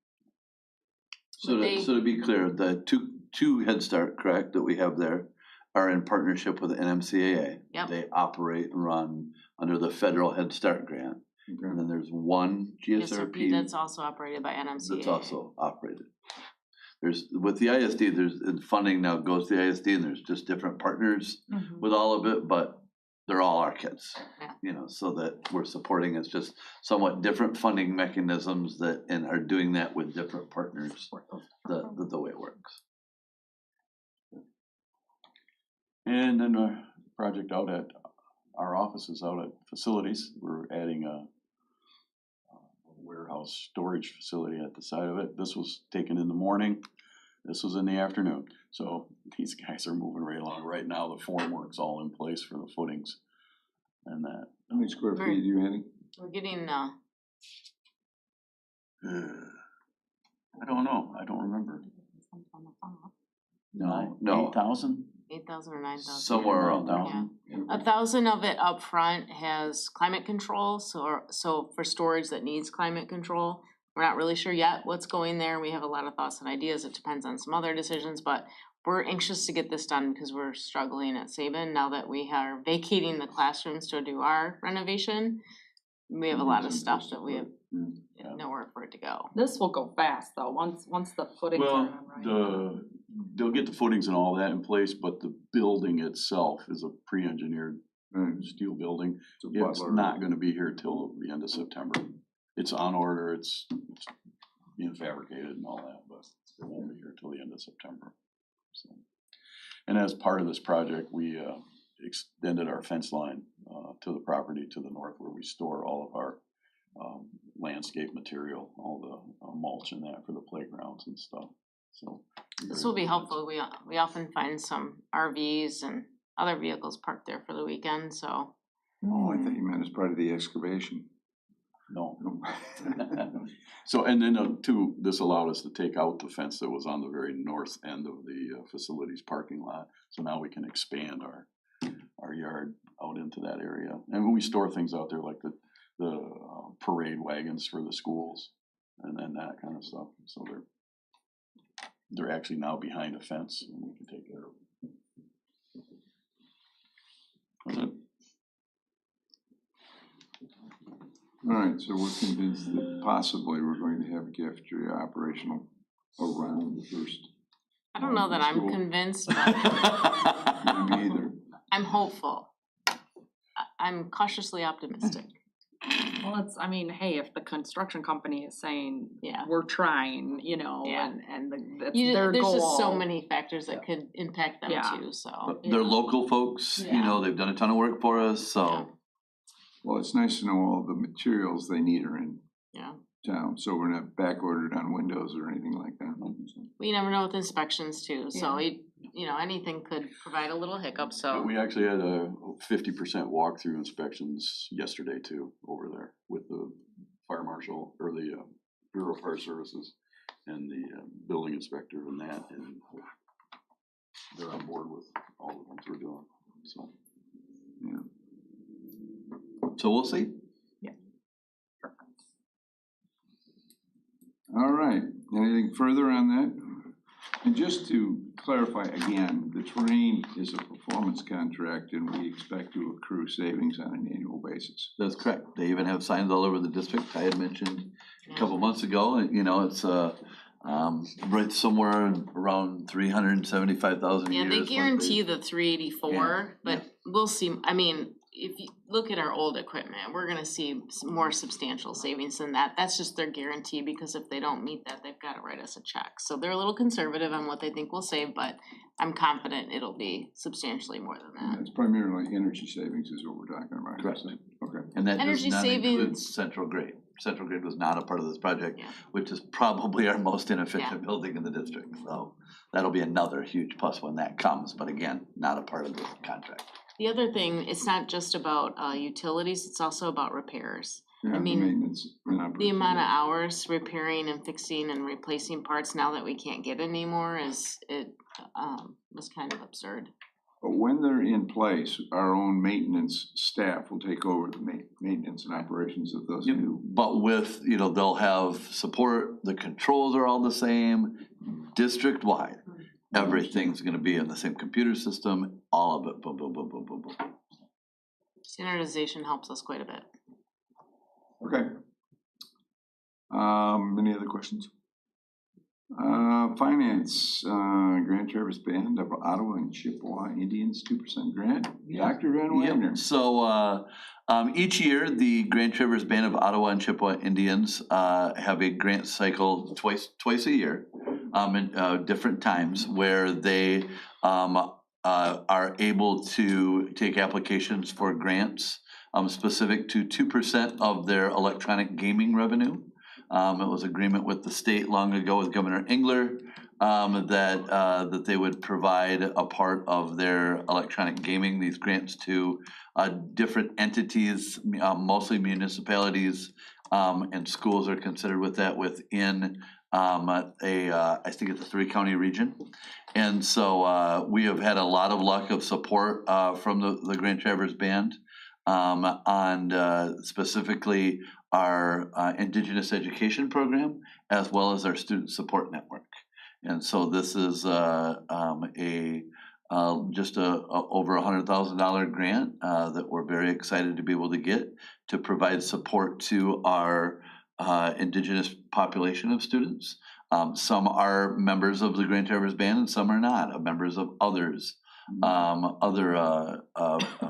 So They- to be clear, the two Head Start, correct, that we have there are in partnership with NMCAA. Yep. They operate and run under the federal Head Start grant. And then there's one GSRP, GSRP that's also operated by NMCAA. that's also operated. There's, with the ISD, and funding now goes to the ISD and there's just different partners Mhm. with all of it, but they're all our kids. Yeah. You know, so that we're supporting, it's just somewhat different funding mechanisms that, and are doing that with different partners, the way it works. and then a project out at our offices out at facilities. We're adding a warehouse storage facility at the side of it. This was taken in the morning. This was in the afternoon, so these guys are moving right along. Right now, the formwork's all in place for the footings and that. How many square feet are you adding? We're getting, I don't know, I don't remember. No, no. 8,000? 8,000 or 9,000. Somewhere around there. Yeah. 1,000 of it up front has climate control, so for storage that needs climate control. We're not really sure yet what's going there. We have a lot of thoughts and ideas. It depends on some other decisions, but we're anxious to get this done because we're struggling at Saban now that we are vacating the classrooms to do our renovation. We have a lot of stuff that we have nowhere for it to go. This will go fast though, once the footings are Well, on, right? they'll get the footings and all that in place, but the building itself is a pre-engineered steel building. It's a It's Butler. not gonna be here till the end of September. It's on order, it's being fabricated and all that, but it won't be here till the end of September. So, and as part of this project, we extended our fence line to the property to the north where we store all of our landscape material, all the mulch and that for the playgrounds and stuff, so. This will be helpful. We often find some RVs and other vehicles parked there for the weekend, so. Oh, I thought you meant as part of the excavation. No. So, and then too, this allowed us to take out the fence that was on the very north end of the facilities parking lot. So now we can expand our yard out into that area. And we store things out there like the parade wagons for the schools and then that kind of stuff. So they're actually now behind a fence and we can take care of it. That's it. All right, so we're convinced that possibly we're going to have a cafeteria operational around the first. I don't know that I'm School. convinced, but Me either. I'm hopeful. I'm cautiously optimistic. Well, it's, I mean, hey, if the construction company is saying, Yeah. we're trying, you know, Yeah. and that's their There's goal. just so many factors that could impact them Yeah. too, so. But they're local folks, you know, they've done a ton of work for us, so. Well, it's nice to know all the materials they need are in Yeah. town, so we're not back ordered on windows or anything like that. We never know with inspections too, so Yeah. you know, anything could provide a little hiccup, so. We actually had a 50% walkthrough inspections yesterday too, over there with the fire marshal or the Bureau of Fire Services and the building inspector and that, and they're on board with all the things we're doing, so. Yeah. So we'll see. All right, anything further on that? And just to clarify again, the terrain is a performance contract and we expect to accrue savings on an annual basis. That's correct. They even have signs all over the district. I had mentioned a couple months ago, and, you know, it's right somewhere around 375,000 a year. Yeah, they is what guarantee the 384, Yeah, but we'll see, I mean, if you look at our old equipment, we're gonna see more substantial savings than that. That's just their guarantee, because if they don't meet that, they've gotta write us a check. So they're a little conservative on what they think we'll save, but I'm confident it'll be substantially more than And that. it's primarily energy savings is what we're talking about. Correct. Okay. And that does Energy not include savings. Central Grade. Central Grade was not a part of this project, Yeah. which is probably our most inefficient Yeah. building in the district. So that'll be another huge plus when that comes, but again, not a part of the contract. The other thing, it's not just about utilities, it's also about repairs. Yeah, the mean, maintenance and The operation. amount of hours repairing and fixing and replacing parts now that we can't get anymore was kind of absurd. But when they're in place, our own maintenance staff will take over the maintenance and operations of those new. But with, you know, they'll have support, the controls are all the same, district-wide. Everything's gonna be in the same computer system, all of it, boom, boom, boom, boom, boom, boom. Standardization helps us quite a bit. Okay. Any other questions? Finance, Grand Traverse Band of Ottawa and Chippewa Indians, 2% grant. Dr. Van Wagner. Yep, so, each year, the Grand Traverse Band of Ottawa and Chippewa Indians, have a grant cycle twice a year, in, different times, where they, are able to take applications for grants, specific to 2% of their electronic gaming revenue. It was agreement with the state long ago with Governor Engler, that they would provide a part of their electronic gaming, these grants to different entities, mostly municipalities, and schools are considered with that within I think it's a 3-county region. And so we have had a lot of luck of support from the Grand Traverse Band on specifically our Indigenous education program, as well as our student support network. And so this is just over $100,000 grant that we're very excited to be able to get to provide support to our Indigenous population of students. Some are members of the Grand Traverse Band and some are not, members of others, other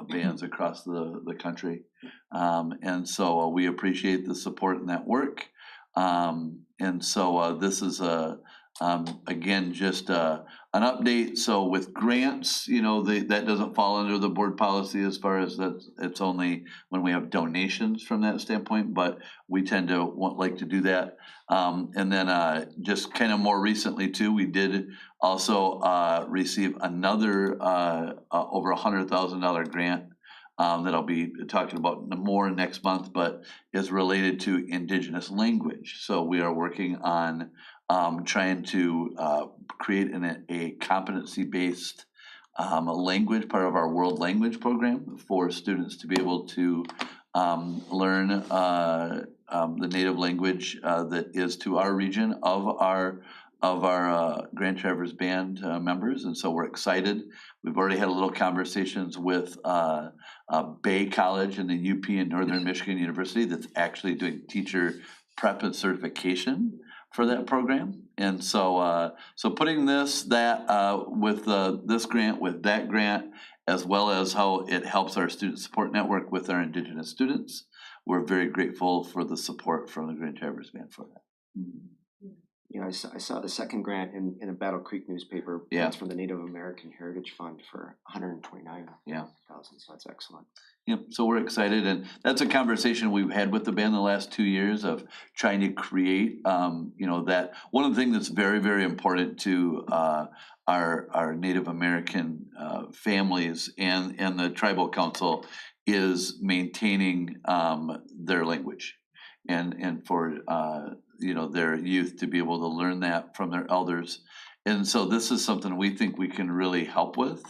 bands across the country. And so we appreciate the support in that work. And so this is again, just an update. So with grants, that doesn't fall under the board policy as far as that. It's only when we have donations from that standpoint, but we tend to like to do that. And then just kind of more recently too, we did also receive another over $100,000 grant that I'll be talking about more next month, but is related to Indigenous language. So we are working on trying to create a competency-based language, part of our world language program for students to be able to learn the native language that is to our region of our Grand Traverse Band members. And so we're excited. We've already had a little conversations with Bay College and the UP in Northern Michigan University that's actually doing teacher prep and certification for that program. And so so putting this with this grant with that grant, as well as how it helps our student support network with our Indigenous students, we're very grateful for the support from the Grand Traverse Band for that. I saw the second grant in a Battle Creek newspaper. Yeah. It's from the Native American Heritage Fund for $129,000. Yeah. So that's excellent. Yep, so we're excited, and that's a conversation we've had with the band the last 2 years of trying to create, that one of the things that's very, very important to our Native American families and the tribal council is maintaining their language, and for their youth to be able to learn that from their elders. And so this is something we think we can really help with,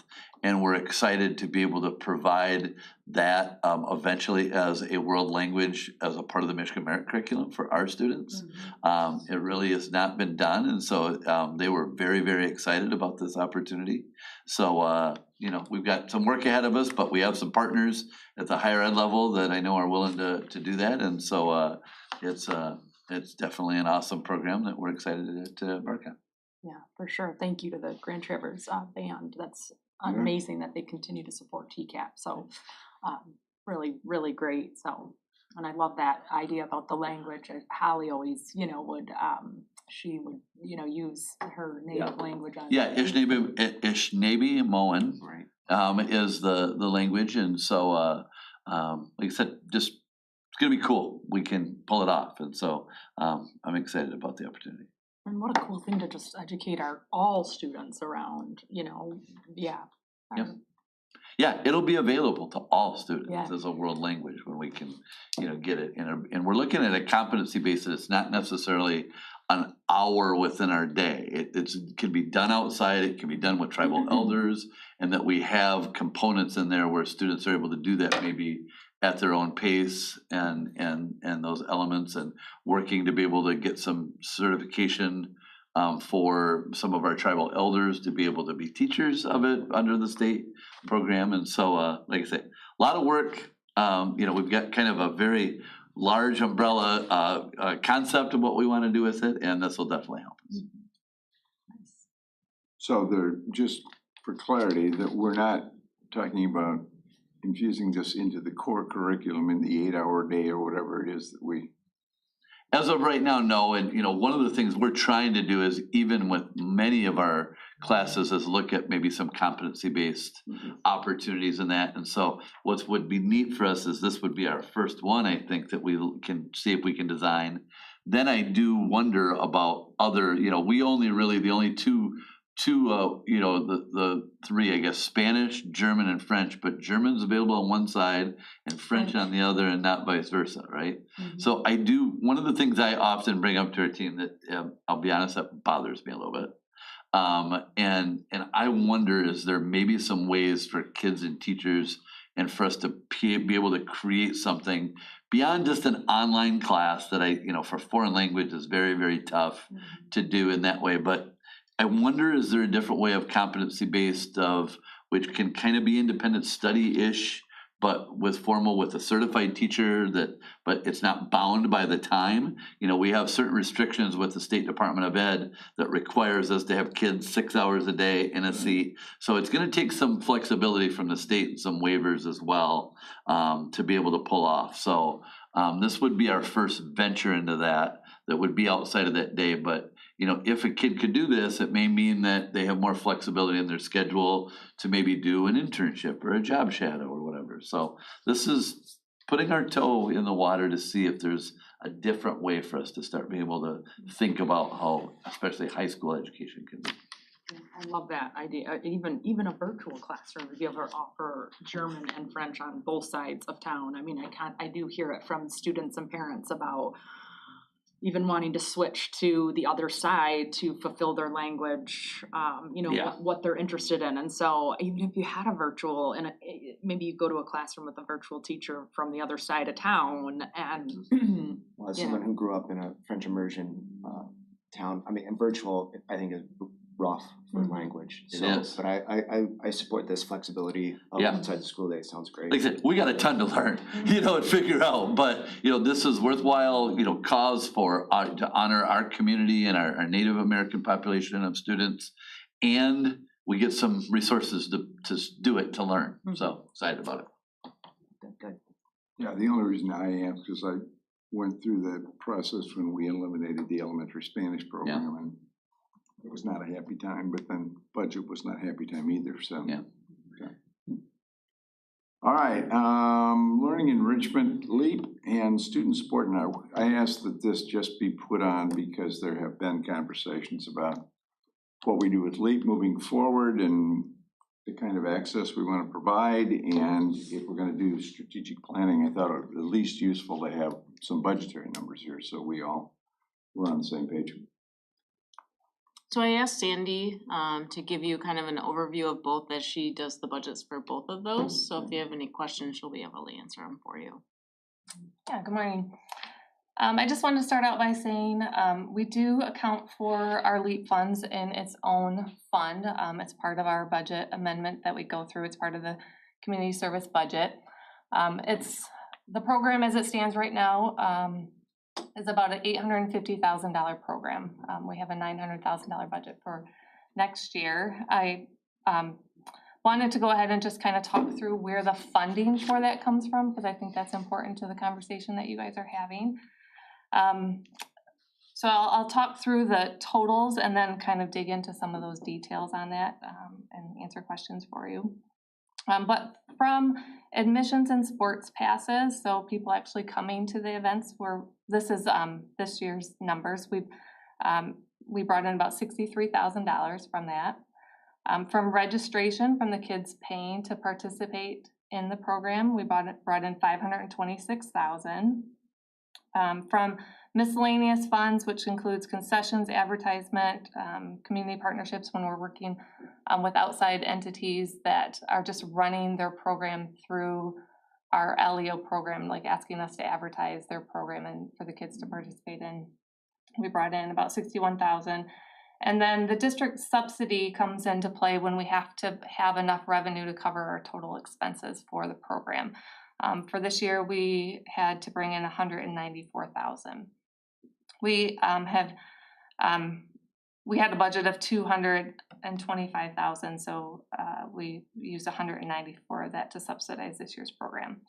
and we're excited to be able to provide that eventually as a world language as a part of the Michigan Merit Curriculum for our students. It really has not been done, and so they were very, very excited about this opportunity. So we've got some work ahead of us, but we have some partners at the higher ed level that I know are willing to do that, and so it's definitely an awesome program that we're excited to embark on. Yeah, for sure. Thank you to the Grand Traverse Band. That's amazing that they continue to support TCAP. So really, really great. So, and I love that idea about the language. Holly always, would she would use her native language on. Yeah, Ishnabi Right. is the language, and so like I said, just it's gonna be cool. We can pull it off, and so I'm excited about the opportunity. And what a cool thing to just educate all students around, yeah. Yep. Yeah, it'll be available to all students Yeah. as a world language when we can, get it. And we're looking at a competency basis. It's not necessarily an hour within our day. It can be done outside. It can be done with tribal elders, and that we have components in there where students are able to do that maybe at their own pace and those elements, and working to be able to get some certification for some of our tribal elders to be able to be teachers of it under the state program. And so, like I said, a lot of work. We've got kind of a very large umbrella concept of what we want to do with it, and this will definitely help us. So they're, just for clarity, that we're not talking about infusing this into the core curriculum in the 8-hour day or whatever it is that we. as of right now, no, and one of the things we're trying to do is, even with many of our classes, is look at maybe some competency-based opportunities in that, and so what would be neat for us is this would be our first one, I think, that we can see if we can design. Then I do wonder about other, we only really, the only two, the three, I guess, Spanish, German, and French, but German's available on one side and French on the other, and not vice versa, right? So one of the things I often bring up to our team that, I'll be honest, that bothers me a little bit. And I wonder, is there maybe some ways for kids and teachers and for us to be able to create something beyond just an online class that for foreign language is very, very tough to do in that way, but I wonder, is there a different way of competency-based which can kind of be independent study-ish, but with a certified teacher but it's not bound by the time? We have certain restrictions with the State Department of Ed that requires us to have kids 6 hours a day in a seat. So it's gonna take some flexibility from the state and some waivers as well, to be able to pull off. So, this would be our first venture into that would be outside of that day, but if a kid could do this, it may mean that they have more flexibility in their schedule to maybe do an internship or a job shadow or whatever. So this is putting our toe in the water to see if there's a different way for us to start being able to think about how, especially high school education can be. I love that idea, even a virtual classroom to be able to offer German and French on both sides of town. I mean, I do hear it from students and parents about even wanting to switch to the other side to fulfill their language, what they're interested in. And so even if you had a virtual, and maybe you go to a classroom with a virtual teacher from the other side of town, and Well, as someone who grew up in a French immersion town, and virtual, I think, is rough for language. So, Yes. but I support this flexibility of inside the school day. It sounds great. Like I said, we got a ton to learn, and figure out, but, this is worthwhile, cause to honor our community and our Native American population of students. And we get some resources to do it, to learn. So excited about it. good. Yeah, the only reason I am, because I went through the process when we eliminated the elementary Spanish program, and it was not a happy time, but then budget was not a happy time either, so. Yeah. Okay. All right, learning enrichment, LEAP, and student support. Now, I asked that this just be put on because there have been conversations about what we do with LEAP moving forward and the kind of access we want to provide. And if we're going to do strategic planning, I thought it would at least useful to have some budgetary numbers here so we're on the same page. So I asked Sandy to give you kind of an overview of both, as she does the budgets for both of those. So if you have any questions, she'll be able to answer them for you. Yeah, good morning. I just wanted to start out by saying we do account for our LEAP funds in its own fund. It's part of our budget amendment that we go through. It's part of the community service budget. The program as it stands right now is about an $850,000 program. We have a $900,000 budget for next year. I wanted to go ahead and just kind of talk through where the funding for that comes from, because I think that's important to the conversation that you guys are having. So I'll talk through the totals and then kind of dig into some of those details on that and answer questions for you. But from admissions and sports passes, so people actually coming to the events, this is this year's numbers. We brought in about $63,000 from that. From registration, from the kids paying to participate in the program, we brought in $526,000. From miscellaneous funds, which includes concessions, advertisement, community partnerships when we're working with outside entities that are just running their program through our LEO program, like asking us to advertise their program and for the kids to participate in. We brought in about $61,000. And then the district subsidy comes into play when we have to have enough revenue to cover our total expenses for the program. For this year, we had to bring in $194,000. We had a budget of $225,000, so we used $194,000 of that to subsidize this year's program.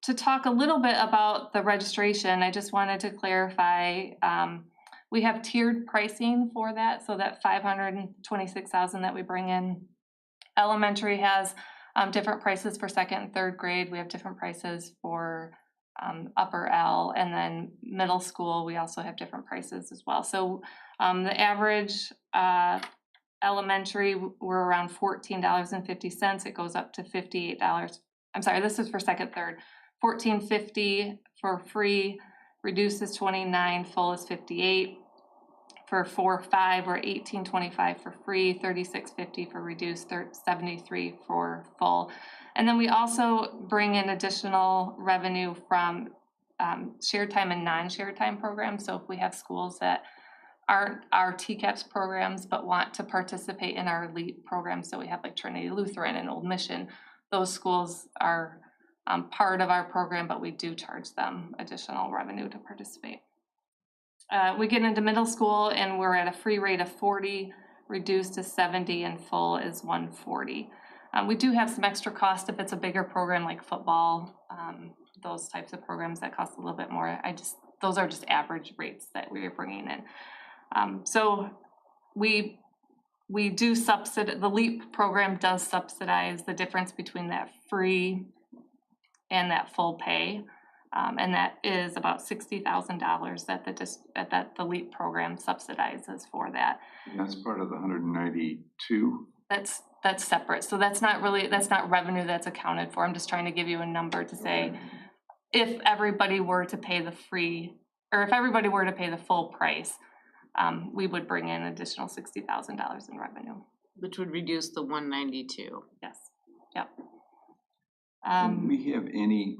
to talk a little bit about the registration, I just wanted to clarify, we have tiered pricing for that, so that 526,000 that we bring in. Elementary has different prices for second and third grade. We have different prices for upper L, and then middle school, we also have different prices as well. So the average elementary, we're around $14.50. It goes up to $58. I'm sorry, this is for second, third. $14.50 for free, reduced is $29, full is $58. For 4-5, we're $18.25 for free, $36.50 for reduced, $73 for full. And then we also bring in additional revenue from shared time and non-shared time programs. So if we have schools that aren't our TCAPS programs but want to participate in our elite programs, so we have like Trinity Lutheran and Old Mission, those schools are part of our program, but we do charge them additional revenue to participate. We get into middle school and we're at a free rate of 40, reduced to 70, and full is 140. We do have some extra cost if it's a bigger program like football, those types of programs that cost a little bit more. Those are just average rates that we are bringing in. So we do subsidize, the LEAP program does subsidize the difference between that free and that full pay. And that is about $60,000 that the LEAP program subsidizes for that. That's part of the 192. That's separate. So that's not revenue that's accounted for. I'm just trying to give you a number to say, if everybody were to pay the free, or if everybody were to pay the full price, we would bring in additional $60,000 in revenue. Which would reduce the 192. Yes. Yep. Do we have any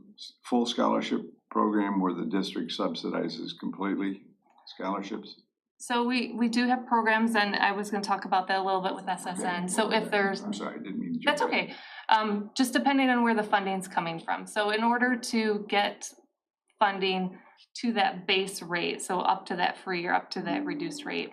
full scholarship program where the district subsidizes completely scholarships? So we do have programs, and I was gonna talk about that a little bit with SSN. So if there's, I'm sorry, I didn't mean to. that's okay. Just depending on where the funding's coming from. So in order to get funding to that base rate, so up to that free or up to that reduced rate,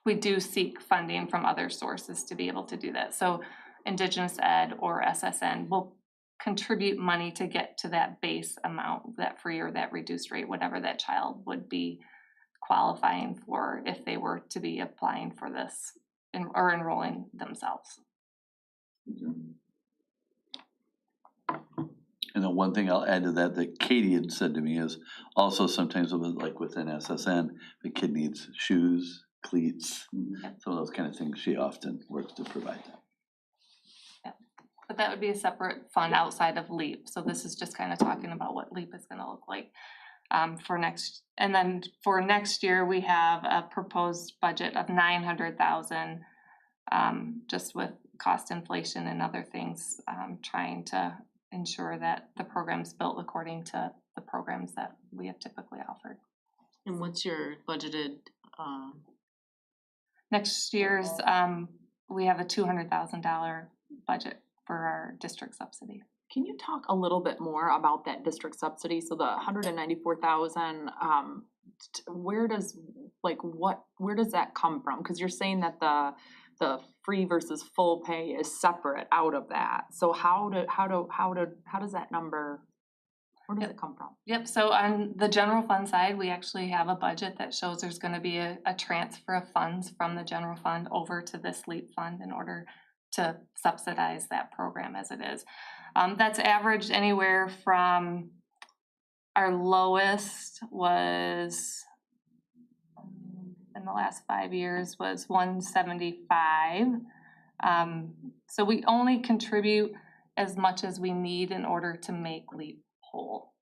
we do seek funding from other sources to be able to do that. So Indigenous Ed or SSN will contribute money to get to that base amount, that free or that reduced rate, whatever that child would be qualifying for if they were to be applying for this or enrolling themselves. And then one thing I'll add to that Katie had said to me is also sometimes like within SSN, the kid needs shoes, cleats, some of those kind of things. She often works to provide that. But that would be a separate fund outside of LEAP. So this is just kind of talking about what LEAP is gonna look like for next. And then for next year, we have a proposed budget of $900,000, just with cost inflation and other things, trying to ensure that the program's built according to the programs that we have typically offered. And what's your budgeted? Next year's, we have a $200,000 budget for our district subsidy. Can you talk a little bit more about that district subsidy? So the 194,000, where does that come from? Because you're saying that the free versus full pay is separate out of that. So how does that number, where does it come from? Yep, so on the general fund side, we actually have a budget that shows there's gonna be a transfer of funds from the general fund over to this LEAP fund in order to subsidize that program as it is. That's averaged anywhere from, our lowest was, in the last 5 years, was 175. So we only contribute as much as we need in order to make LEAP whole.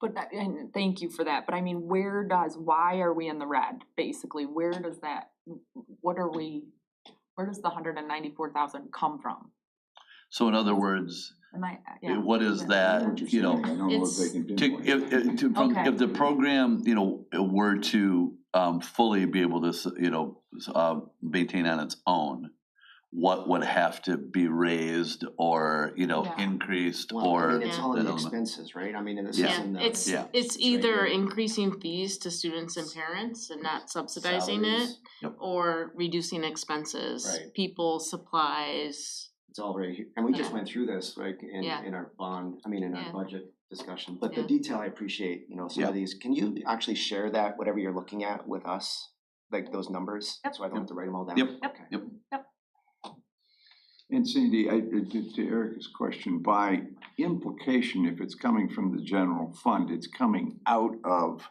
But that, and thank you for that, but I mean, why are we in the red, basically? Where does the 194,000 come from? So in other words, what is that, if the program, were to fully be able to, maintain on its own, what would have to be raised or, increased or? I mean, it's all in the expenses, right? I mean, and this is in the. It's either increasing fees to students and parents and not subsidizing it, or reducing expenses, Right. people, supplies. It's all right here, and we just went through this, like, in Yeah. our bond, I mean, in our Yeah. budget discussion, but the Yeah. detail I appreciate, you know, some of Yeah. these, can you actually share that, whatever you're looking at with us? Like those numbers, Yep. so I don't have to write them all down? Yep. Okay. And Sandy, to Erica's question, by implication, if it's coming from the general fund, it's coming out of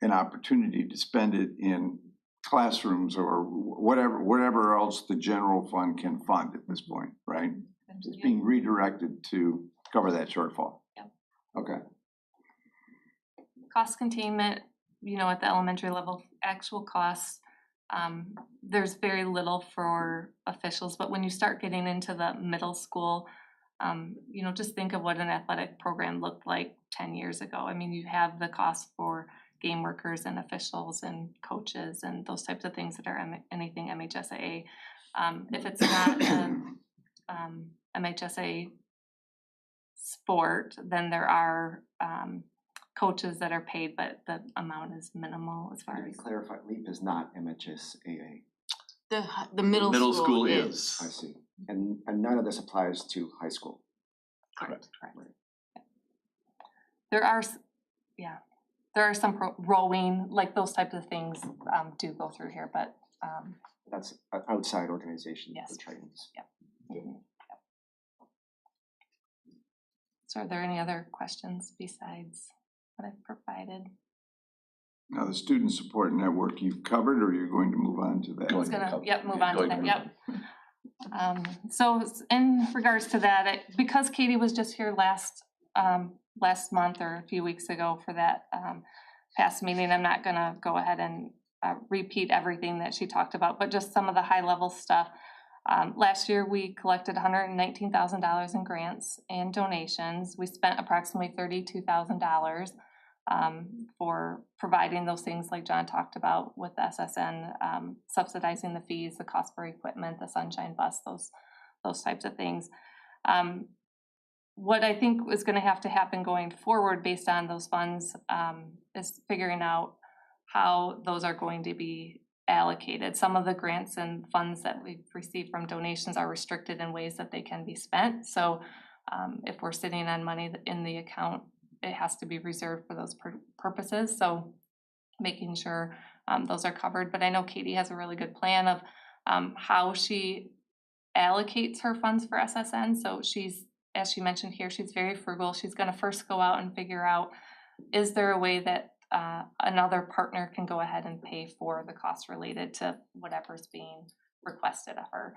an opportunity to spend it in classrooms or whatever else the general fund can fund at this point, right? It's being redirected to cover that shortfall. Yep. Okay. Cost containment, you know, at the elementary level, actual costs, there's very little for officials, but when you start getting into the middle school, you know, just think of what an athletic program looked like 10 years ago. I mean, you have the cost for game workers and officials and coaches and those types of things that are anything MHSAA. If it's not MHSAA sport, then there are coaches that are paid, but the amount is minimal as far To be as. clarified, LEAP is not MHSAA. The middle school I is. see. And none of this applies to high school. Correct. There are, there are some rowing, like those types of things do go through here, but That's an outside organization Yes. for trainings. So are there any other questions besides what I've provided? Now, the student support network you've covered, or you're going to move on to that? I was gonna, move on to Going that, to yep. So in regards to that, because Katie was just here last month or a few weeks ago for that past meeting, I'm not gonna go ahead and repeat everything that she talked about, but just some of the high level stuff. Last year, we collected $119,000 in grants and donations. We spent approximately $32,000 for providing those things like John talked about with the SSN, subsidizing the fees, the cost for equipment, the sunshine bus, those types of things. What I think is gonna have to happen going forward based on those funds is figuring out how those are going to be allocated. Some of the grants and funds that we've received from donations are restricted in ways that they can be spent. So if we're sitting on money in the account, it has to be reserved for those purposes. So making sure those are covered. But I know Katie has a really good plan of how she allocates her funds for SSN. So she's, as she mentioned here, she's very frugal. She's gonna first go out and figure out, is there a way that another partner can go ahead and pay for the costs related to whatever's being requested of her.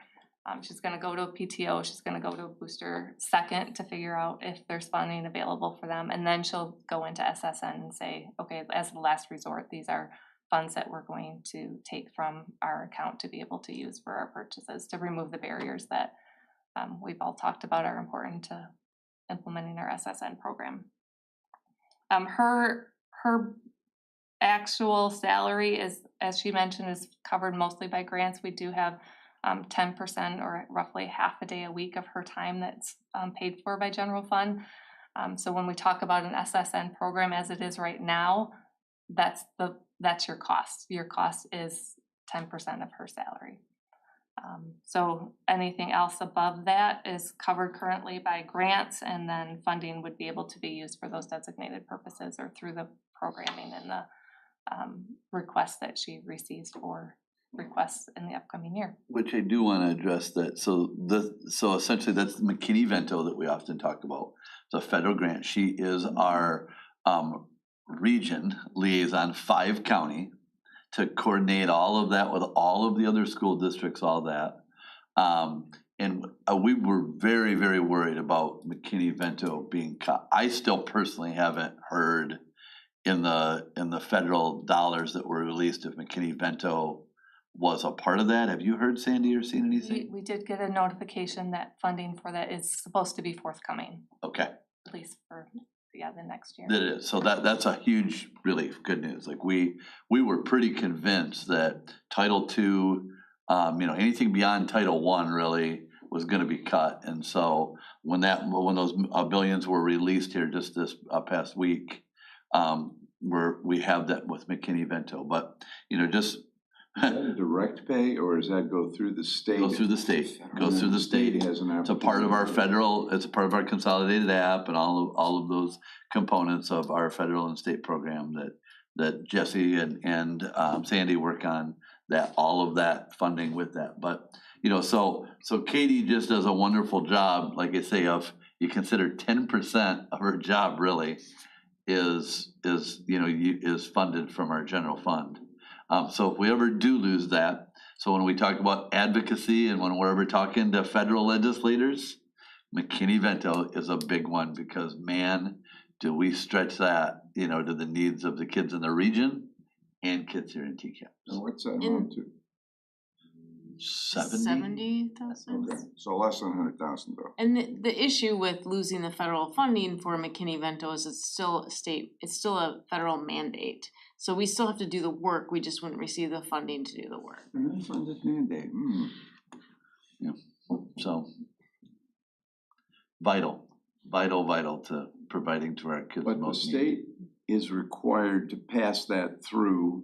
She's gonna go to a PTO, she's gonna go to a booster second to figure out if there's funding available for them, and then she'll go into SSN and say, okay, as the last resort, these are funds that we're going to take from our account to be able to use for our purchases, to remove the barriers that we've all talked about are important to implementing our SSN program. Her actual salary is, as she mentioned, is covered mostly by grants. We do have 10% or roughly half a day a week of her time that's paid for by general fund. So when we talk about an SSN program as it is right now, that's your cost. Your cost is 10% of her salary. So anything else above that is covered currently by grants, and then funding would be able to be used for those designated purposes or through the programming and the requests that she receives for requests in the upcoming year. Which I do wanna address that, so essentially that's McKinney-Vento that we often talk about. It's a federal grant. She is our region liaison, 5 county, to coordinate all of that with all of the other school districts, all that. And we were very, very worried about McKinney-Vento being cut. I still personally haven't heard in the federal dollars that were released if McKinney-Vento was a part of that. Have you heard, Sandy, or seen anything? We did get a notification that funding for that is supposed to be forthcoming, Okay. at least for, the next year. That is, so that's a huge relief, good news. Like we were pretty convinced that Title II, anything beyond Title I really was gonna be cut. And so when those billions were released here just this past week, we have that with McKinney-Vento. But, just Is that a direct pay, or does that go through the state? Goes through the state, goes through the state. Has an It's a part of our opportunity. federal, it's a part of our consolidated app and all of those components of our federal and state program that Jesse and Sandy work on, that, all of that funding with that. But, you know, so Katie just does a wonderful job, like I say, of, you consider 10% of her job really is funded from our general fund. So if we ever do lose that, so when we talk about advocacy and when we're ever talking to federal legislators, McKinney-Vento is a big one, because man, do we stretch that, you know, to the needs of the kids in the region and kids here in TCAPS. So what's that amount to? 70,000. Okay, so less than 100,000 though. And the issue with losing the federal funding for McKinney-Vento is it's still a federal mandate. So we still have to do the work, we just wouldn't receive the funding to do the work. And that's on this mandate, So vital to providing to our kids. But the most state is required to pass that through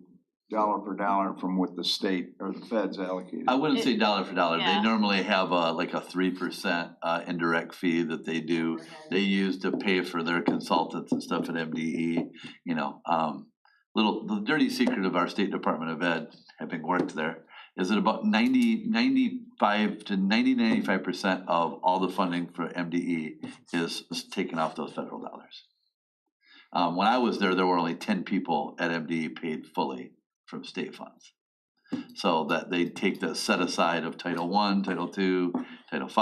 dollar for dollar from what the state or the feds allocated. I wouldn't say dollar for dollar. They Yeah. normally have like a 3% indirect fee that they do. They use to pay for their consultants and stuff at MDE. You know, the dirty secret of our State Department of Ed, having worked there, is that about 95% of all the funding for MDE is taken off those federal dollars. When I was there were only 10 people at MDE paid fully from state funds. So that they take the set aside of Title I, Title II, Title V,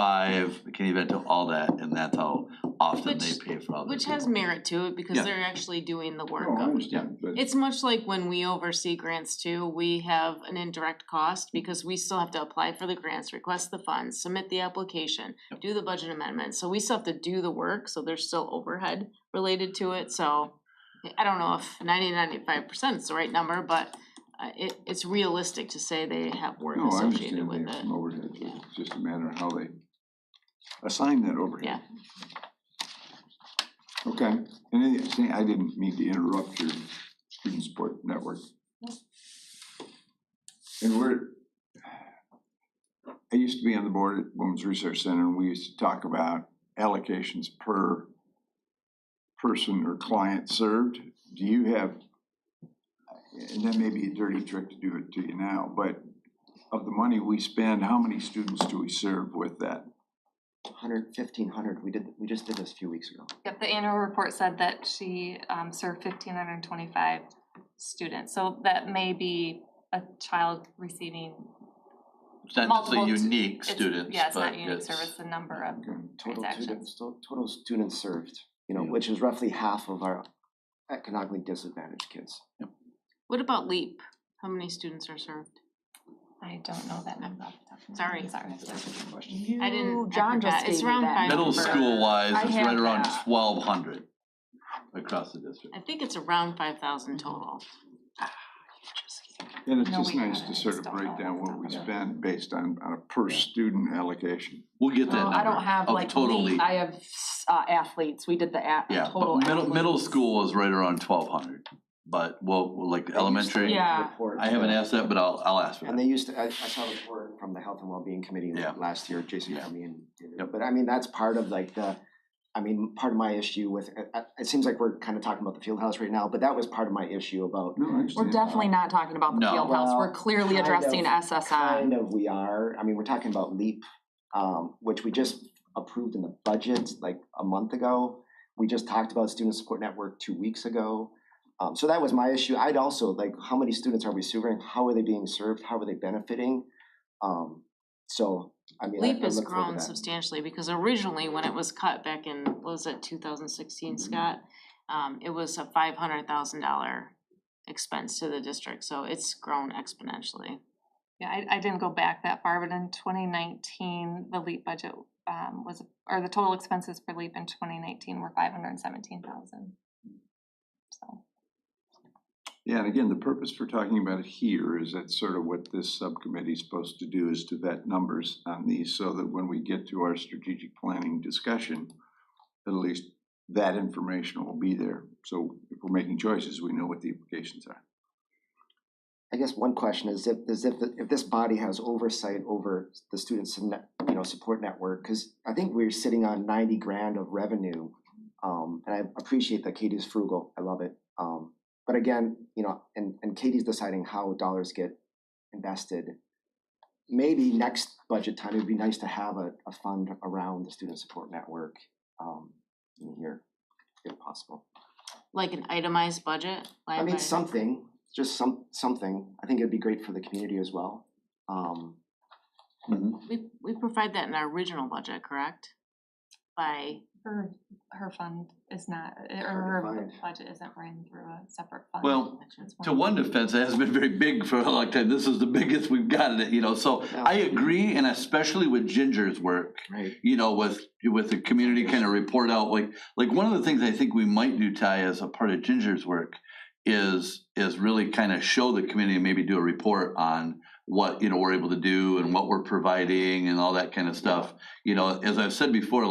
McKinney-Vento, all that, and that's how often they pay for all that. Which has merit to it, because Yeah. they're actually doing the work No, I of. understand, but It's much like when we oversee grants too, we have an indirect cost because we still have to apply for the grants, request the funds, submit the application, do the budget amendment, so we still have to do the work, so there's still overhead related to it, so I don't know if 95% is the right number, but it's realistic to say they have work no, I associated understand with they have it. some overhead, but it's just a matter of how they assign that overhead. Yeah. Okay, and I didn't mean to interrupt your student support network. And I used to be on the board at Women's Resource Center, and we used to talk about allocations per person or client served. Do you have, and that may be a dirty trick to do it to you now, but of the money we spend, how many students do we serve with that? 1,500, we just did this a few weeks ago. Yep, the annual report said that she served 1,525 students, so that may be a child receiving It's not multiple. necessarily unique it's- students, Yeah, it's not but unique it's- service, the number of Okay. transactions. Total students served, you know, Yeah. which is roughly half of our economically disadvantaged kids. What about LEAP? How many students are served? I don't know that number off the top of my Sorry. head. Sorry. I You, didn't, John just it's gave me around that 500. Middle number. school wise, I it's have right around that. 1,200 across the district. I think it's around 5,000 total. And it's No, just we nice haven't. to sort I of just break don't know down off what the we top of spend based on a per student allocation. We'll get that No, number. I don't have of like total lead, lead. I have athletes, we did the Yeah, total but middle athletes. school is right around 1,200, but we'll like elementary, Yeah. Report, I haven't asked that, but I'll ask for And that. they used to, I saw a report from the Health and Wellbeing Committee Yeah. last year, Jason Yeah. Crummy and, Yep. but I mean, that's part of like part of my issue with, it seems like we're kind of talking about the field house right now, but that was part of my issue about. No, I understand. We're definitely not talking about the No. field house, we're Well, clearly kind addressing of- SSI. Kind of we are, I mean, we're talking about LEAP, which we just approved in the budget like a month ago. We just talked about Student Support Network 2 weeks ago. So that was my issue. I'd also like, how many students are we serving? How are they being served? How are they benefiting? So, I mean, LEAP I has look forward to grown that. substantially because originally when it was cut back in, what was it, 2016, Scott? It was a $500,000 expense to the district, so it's grown exponentially. Yeah, I didn't go back that far, but in 2019, the LEAP budget the total expenses for LEAP in 2019 were 517,000. So. Yeah, and again, the purpose for talking about it here is that sort of what this subcommittee is supposed to do is to vet numbers on these so that when we get to our strategic planning discussion, at least that information will be there. So if we're making choices, we know what the implications are. I guess one question is if this body has oversight over the students, support network, because I think we're sitting on 90 grand of revenue. And I appreciate that Katie's frugal, I love it. But again, and Katie's deciding how dollars get invested. Maybe next budget time, it'd be nice to have a fund around the student support network in here, if possible. Like an itemized budget? I mean, something, just something. I think it'd be great for the community as well. We provide that in our original budget, correct? By, Her fund is not, or Hard to her find. budget isn't ran through a separate fund. Well, It's to one- one defense, it has been very big for a long time. This is the biggest we've gotten it, so Yeah. I agree, and especially with Ginger's work, Right. with the community kind of report out, like one of the things I think we might do, Ty, as a part of Ginger's work is really kind of show the community, maybe do a report on what, we're able to do and what we're providing and all that kind of stuff. As I've said before,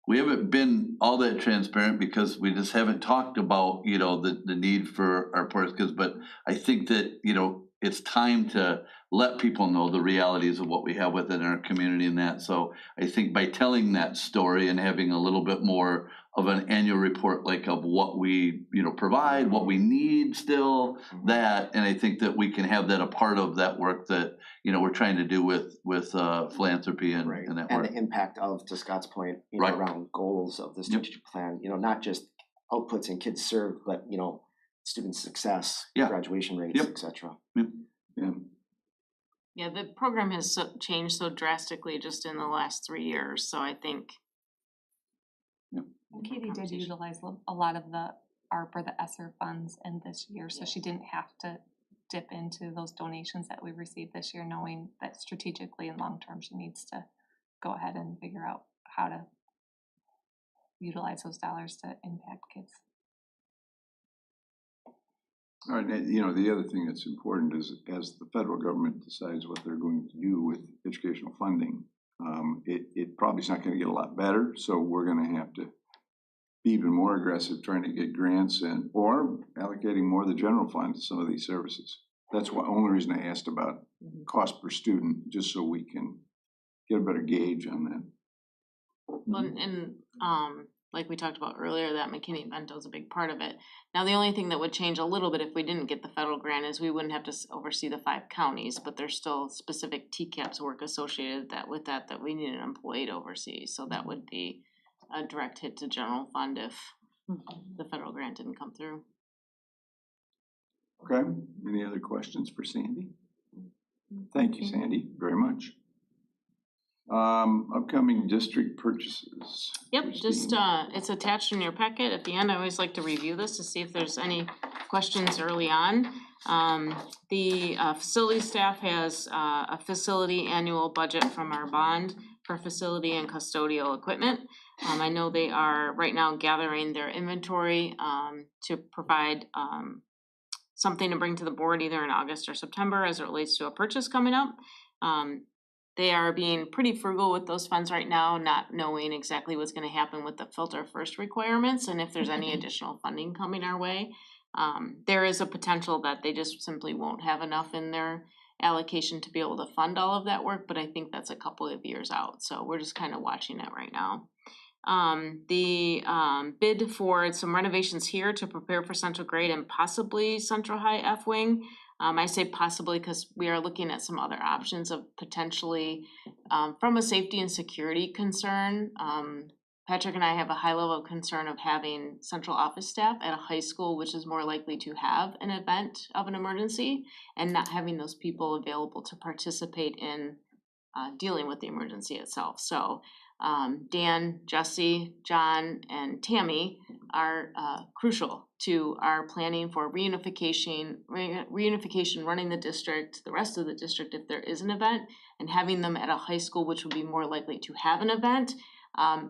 we haven't been all that transparent because we just haven't talked about, the need for our parts, but I think that, it's time to let people know the realities of what we have within our community and that. So I think by telling that story and having a little bit more of an annual report, of what we, provide, what we need still, that, and I think that we can have that a part of that work that, we're trying to do with philanthropy and Right, that and work. the impact of, to Scott's point, Right. around goals of the strategic plan, not just outputs and kids served, but, student success, Yeah. graduation rates, Yep. et cetera. yeah, the program has changed so drastically just in the last 3 years, so I think. Katie did utilize a lot of the ARP or the ESSER funds in this year, so she didn't have to dip into those donations that we received this year, knowing that strategically and long-term she needs to go ahead and figure out how to utilize those dollars to impact kids. All right, the other thing that's important is as the federal government decides what they're going to do with educational funding, it probably is not gonna get a lot better, so we're gonna have to be even more aggressive trying to get grants or allocating more of the general fund to some of these services. That's the only reason I asked about cost per student, just so we can get a better gauge on that. Well, and like we talked about earlier, that McKinney Bento is a big part of it. Now, the only thing that would change a little bit if we didn't get the federal grant is we wouldn't have to oversee the 5 counties, but there's still specific TCAPS work associated with that we need an employee to oversee. So that would be a direct hit to general fund if the federal grant didn't come through. Okay, any other questions for Sandy? Thank you, Sandy, very much. Upcoming district purchases. Yep, just, Christine. it's attached in your packet. At the end, I always like to review this to see if there's any questions early on. The facility staff has a facility annual budget from our bond for facility and custodial equipment. I know they are right now gathering their inventory to provide something to bring to the board either in August or September as it relates to a purchase coming up. They are being pretty frugal with those funds right now, not knowing exactly what's gonna happen with the filter first requirements and if there's any additional funding coming our way. There is a potential that they just simply won't have enough in their allocation to be able to fund all of that work, but I think that's a couple of years out, so we're just kind of watching it right now. The bid for some renovations here to prepare for central grade and possibly central high F-wing. I say possibly because we are looking at some other options of potentially, from a safety and security concern, Patrick and I have a high level of concern of having central office staff at a high school, which is more likely to have an event of an emergency, and not having those people available to participate in dealing with the emergency itself. So Dan, Jesse, John, and Tammy are crucial to our planning for reunification, running the district, the rest of the district if there is an event, and having them at a high school which would be more likely to have an event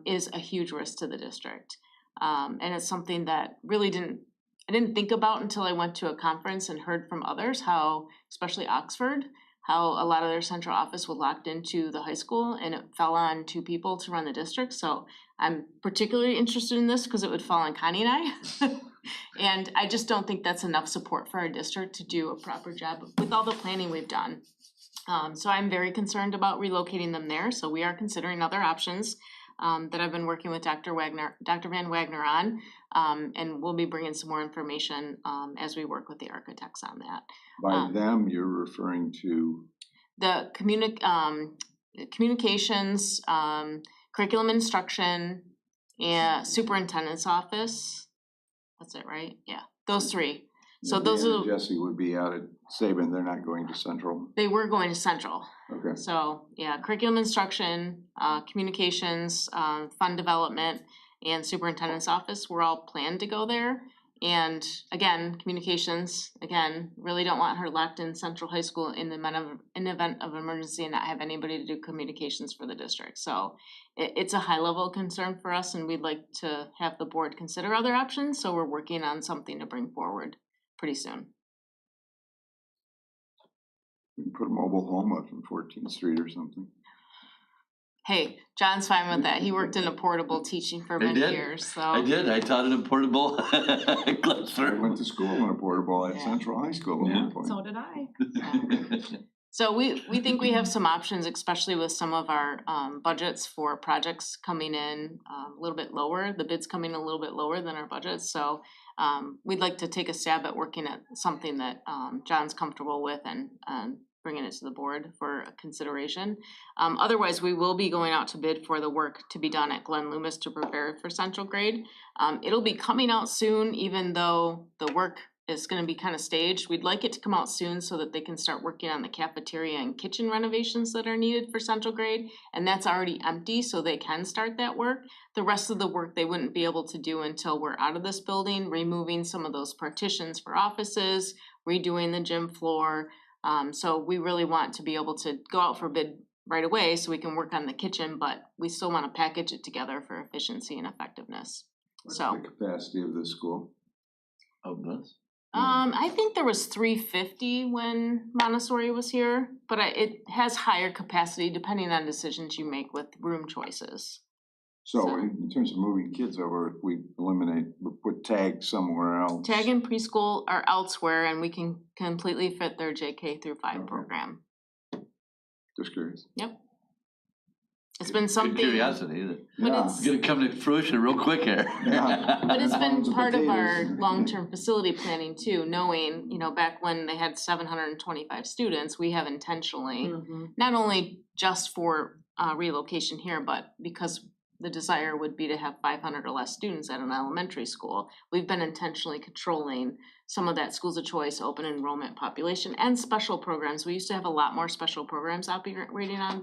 is a huge risk to the district. And it's something that really I didn't think about until I went to a conference and heard from others how, especially Oxford, how a lot of their central office was locked into the high school and it fell on 2 people to run the district. So I'm particularly interested in this because it would fall on Connie and I. And I just don't think that's enough support for our district to do a proper job with all the planning we've done. So I'm very concerned about relocating them there, so we are considering other options that I've been working with Dr. Van Wagner on. And we'll be bringing some more information as we work with the architects on that. By them, you're referring to, The communications, curriculum instruction, and superintendent's office. That's it, right? Yeah, those three. So those Dan are, and Jesse would be out at Saban, they're not going to Central. they were going to Central. Okay. So, yeah, curriculum instruction, communications, fund development, and superintendent's office were all planned to go there. And again, communications, again, really don't want her locked in Central High School in the event of emergency and not have anybody to do communications for the district. So it's a high level concern for us, and we'd like to have the board consider other options. So we're working on something to bring forward pretty soon. We can put a mobile home up on 14th Street or something. Hey, John's fine with that. He worked in a portable teaching for I many did. years, so. I did, I taught in a portable I classroom. went to school in a portable at Yeah. Central High School at one point. So did I. So we think we have some options, especially with some of our budgets for projects coming in a little bit lower. The bid's coming a little bit lower than our budgets, so we'd like to take a stab at working at something that John's comfortable with and bringing it to the board for consideration. Otherwise, we will be going out to bid for the work to be done at Glen Loomis to prepare for central grade. It'll be coming out soon, even though the work is gonna be kind of staged. We'd like it to come out soon so that they can start working on the cafeteria and kitchen renovations that are needed for central grade. And that's already empty, so they can start that work. The rest of the work they wouldn't be able to do until we're out of this building, removing some of those partitions for offices, redoing the gym floor. So we really want to be able to go out for bid right away so we can work on the kitchen, but we still wanna package it together for efficiency and effectiveness. What's So. the capacity of the school? Of this? I think there was 350 when Montessori was here, but it has higher capacity depending on decisions you make with room choices. So in terms of moving kids over, if we put tag somewhere else. Tag and preschool are elsewhere, and we can completely fit their JK through 5 Okay. program. Just curious. It's been Good something, curiosity, but Yeah. it's, it's gonna come to fruition real quick here. Yeah. but it's been Pounds of part of our potatoes. long-term facility planning too, knowing, back when they had 725 students, we have intentionally, not only just for relocation here, but because the desire would be to have 500 or less students at an elementary school, we've been intentionally controlling some of that schools of choice, open enrollment population, and special programs. We used to have a lot more special programs operating on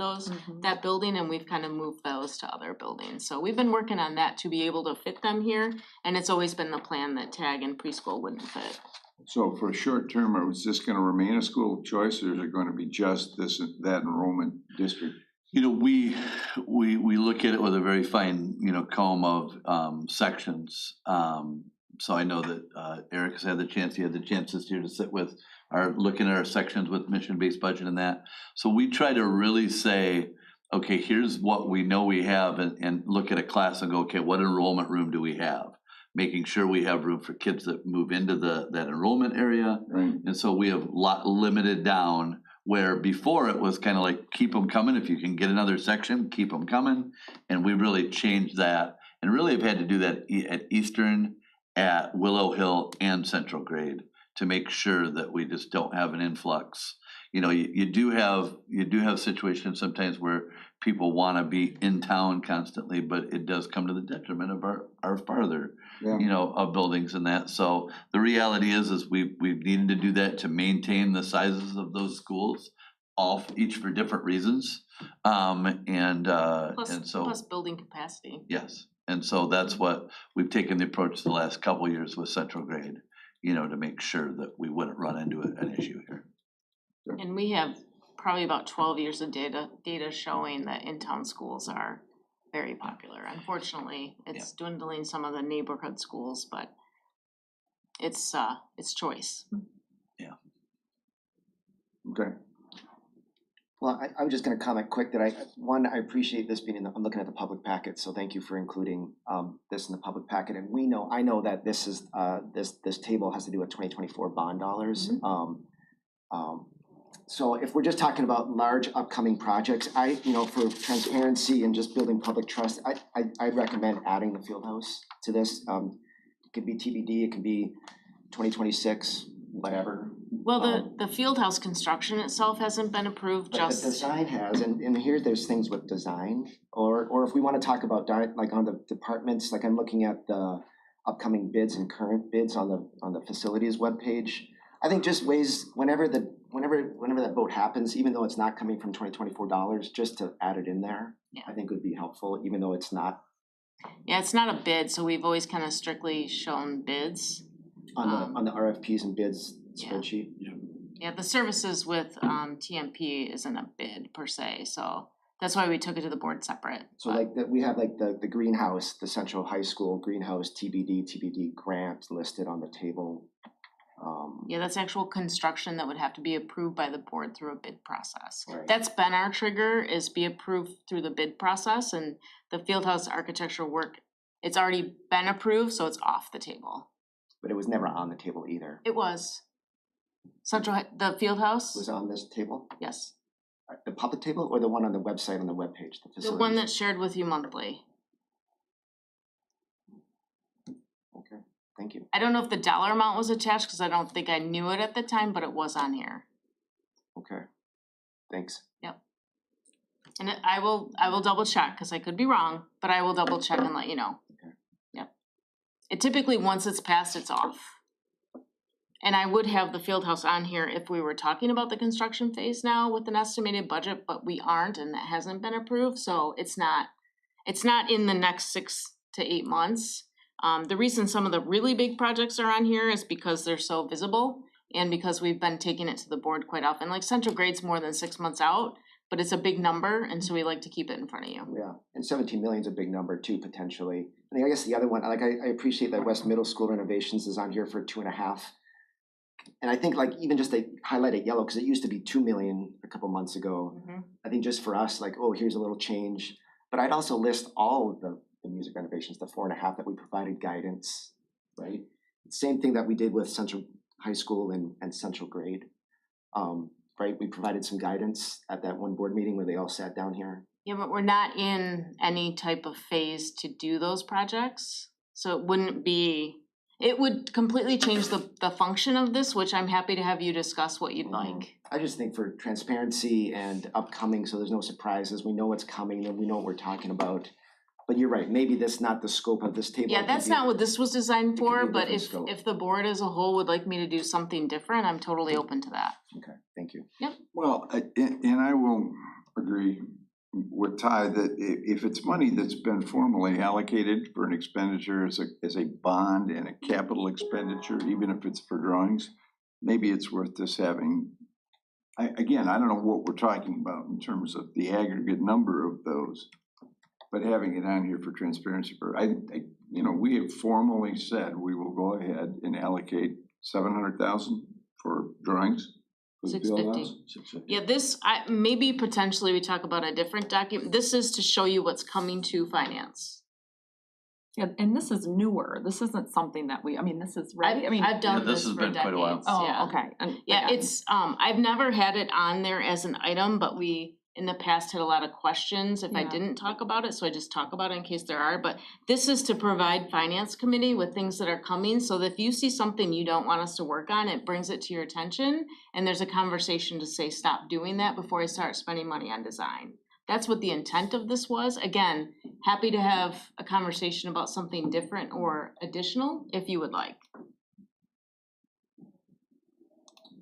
that building, and we've kind of moved those to other buildings. So we've been working on that to be able to fit them here, and it's always been the plan that tag and preschool wouldn't fit. So for a short term, is this gonna remain a school of choice, or is it gonna be just that enrollment district? We look at it with a very fine, comb of sections. So I know that Eric has had the chance, he had the chance this year to sit with looking at our sections with mission-based budget and that. So we try to really say, okay, here's what we know we have, and look at a class and go, okay, what enrollment room do we have? Making sure we have room for kids that move into that enrollment area. Right. And so we have limited down, where before it was kind of like, keep them coming. If you can get another section, keep them coming. And we really changed that, and really have had to do that at Eastern, at Willow Hill, and Central Grade to make sure that we just don't have an influx. You do have situations sometimes where people want to be in town constantly, but it does come to the detriment of our farther, of buildings and that. So the reality is we've needed to do that to maintain the sizes of those schools, each for different reasons. And so. Plus building capacity. Yes, and so that's what we've taken the approach the last couple of years with Central Grade, to make sure that we wouldn't run into an issue here. And we have probably about 12 years of data showing that in-town schools are very popular. Unfortunately, it's dwindling some of the neighborhood schools, but it's choice. Okay. Well, I was just gonna comment quick that I appreciate this being I'm looking at the public packet, so thank you for including this in the public packet. And I know that this is, this table has to do with 2024 bond dollars. So if we're just talking about large upcoming projects, for transparency and just building public trust, I'd recommend adding the field house to this. It could be TBD, it could be 2026, whatever. Well, the field house construction itself hasn't been approved, But just. the design has, and here there's things with design, or if we wanna talk about like on the departments, like I'm looking at the upcoming bids and current bids on the facilities webpage. I think just ways, whenever that vote happens, even though it's not coming from 2024 dollars, just to add it in there, Yeah. I think would be helpful, even though it's not Yeah, it's not a bid, so we've always kind of strictly shown bids. on the RFPs and bids Yeah. spreadsheet. Yeah, the services with TMP isn't a bid per se, so that's why we took it to the board separate. So like that, we have like the greenhouse, the Central High School greenhouse TBD grant listed on the table. Yeah, that's actual construction that would have to be approved by the board through a bid process. Right. That's been our trigger, is be approved through the bid process, and the fieldhouse architectural work, it's already been approved, so it's off the table. But it was never on the table either. It was. The field It house, was on this table, yes, the public table, or the one on the website on the webpage, the facilities? the one that's shared with you monthly. Okay, thank you. I don't know if the dollar amount was attached, cause I don't think I knew it at the time, but it was on here. Okay, thanks. And I will double check, cause I could be wrong, but I will double check and let you know. Okay. Yep. It typically, once it's passed, it's off. And I would have the field house on here if we were talking about the construction phase now with an estimated budget, but we aren't, and that hasn't been approved, so it's not in the next 6 to 8 months. The reason some of the really big projects are on here is because they're so visible and because we've been taking it to the board quite often. Like Central Grade's more than 6 months out, but it's a big number, and so we like to keep it in front of you. Yeah, and 17 million's a big number too, potentially. I guess the other one, like I appreciate that West Middle School renovations is on here for 2.5. And I think like even just to highlight it yellow, cause it used to be 2 million a couple months ago. I think just for us, like, oh, here's a little change. But I'd also list all of the music renovations, the 4.5 that we provided guidance, right? Same thing that we did with Central High School and Central Grade. Right, we provided some guidance at that one board meeting where they all sat down here. Yeah, but we're not in any type of phase to do those projects, so it would completely change the function of this, which I'm happy to have you discuss what you'd like. I just think for transparency and upcoming, so there's no surprises, we know what's coming and we know what we're talking about. But you're right, maybe that's not the scope of this table. Yeah, that's not what this was designed could for, be a but different if scope. if the board as a whole would like me to do something different, I'm totally open to that. Okay, thank you. Well, and I will agree with Ty that if it's money that's been formally allocated for an expenditure as a bond and a capital expenditure, even if it's for drawings, maybe it's worth just having. I don't know what we're talking about in terms of the aggregate number of those, but having it on here for transparency, we have formally said we will go ahead and allocate 700,000 for drawings for the field house. 650. Yeah, maybe potentially we talk about a different document. This is to show you what's coming to finance. Yeah, and this is newer, this isn't something that this is ready, I've done Yeah, this this has for been quite a while. decades, yeah. Oh, okay. And Yeah, again, it's, I've never had it on there as an item, but we, in the past, had a lot of questions if I Yeah. didn't talk about it, so I just talk about it in case there are, but this is to provide finance committee with things that are coming, so that if you see something you don't want us to work on, it brings it to your attention, and there's a conversation to say, stop doing that before I start spending money on design. That's what the intent of this was. Again, happy to have a conversation about something different or additional, if you would like.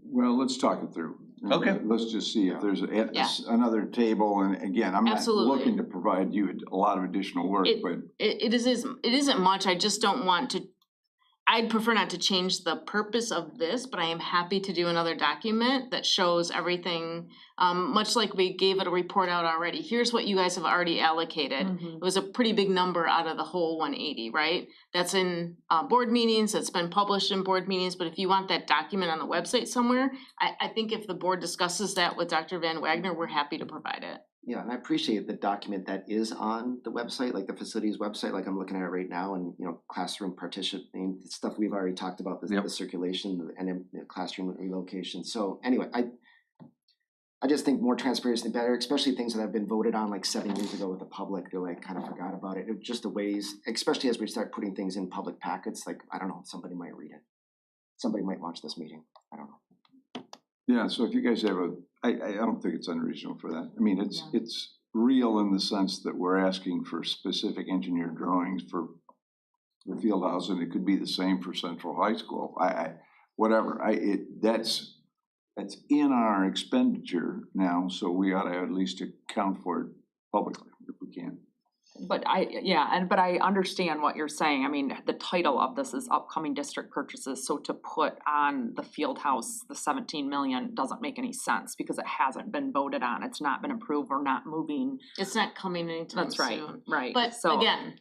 Well, let's talk it through. Okay. Let's just see if there's Yeah. another table, and again, I'm not Absolutely. looking to provide you a lot of additional work, but It isn't much, I just don't want to, I'd prefer not to change the purpose of this, but I am happy to do another document that shows everything, much like we gave it a report out already. Here's what you guys have already allocated. It was a pretty big number out of the whole 180, right? That's in board meetings, that's been published in board meetings, but if you want that document on the website somewhere, I think if the board discusses that with Dr. Van Wagner, we're happy to provide it. Yeah, and I appreciate the document that is on the website, like the facilities website, like I'm looking at it right now, and classroom partitioning, stuff we've already talked about, the circulation and then classroom relocation. So anyway, I just think more transparency better, especially things that have been voted on like 7 years ago with the public. They're like kind of forgot about it. It's just the ways, especially as we start putting things in public packets, like I don't know, somebody might read it. Somebody might watch this meeting. I don't know. Yeah, so if you guys have I don't think it's unreasonable for that. I mean, it's real in the sense that we're asking for specific engineer drawings for the field house, and it could be the same for Central High School. That's in our expenditure now, so we ought to at least account for it publicly if we can. But I understand what you're saying. I mean, the title of this is upcoming district purchases, so to put on the field house, the 17 million doesn't make any sense because it hasn't been voted on. It's not been approved. We're not moving. It's not coming anytime soon. That's right, right. But So again,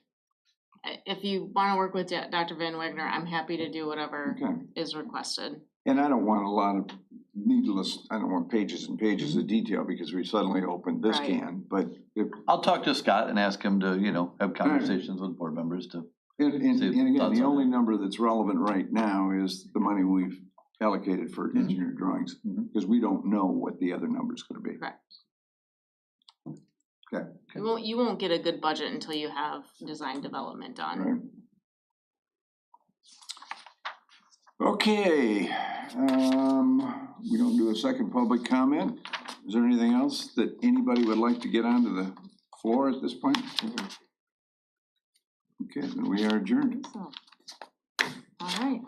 if you wanna work with Dr. Van Wagner, I'm happy to do whatever Okay. is requested. And I don't want a lot of I don't want pages and pages of detail because we suddenly opened this Right. can, but if, I'll talk to Scott and ask him to, have conversations with board members to. and See again, thoughts the on only that. number that's relevant right now is the money we've allocated for engineer drawings, because we don't know what the other number's gonna be. Correct. Okay. You won't get a good budget until you have design development done. Right. Okay, we don't do a second public comment. Is there anything else that anybody would like to get onto the floor at this point? Okay, then we are adjourned. so. All right.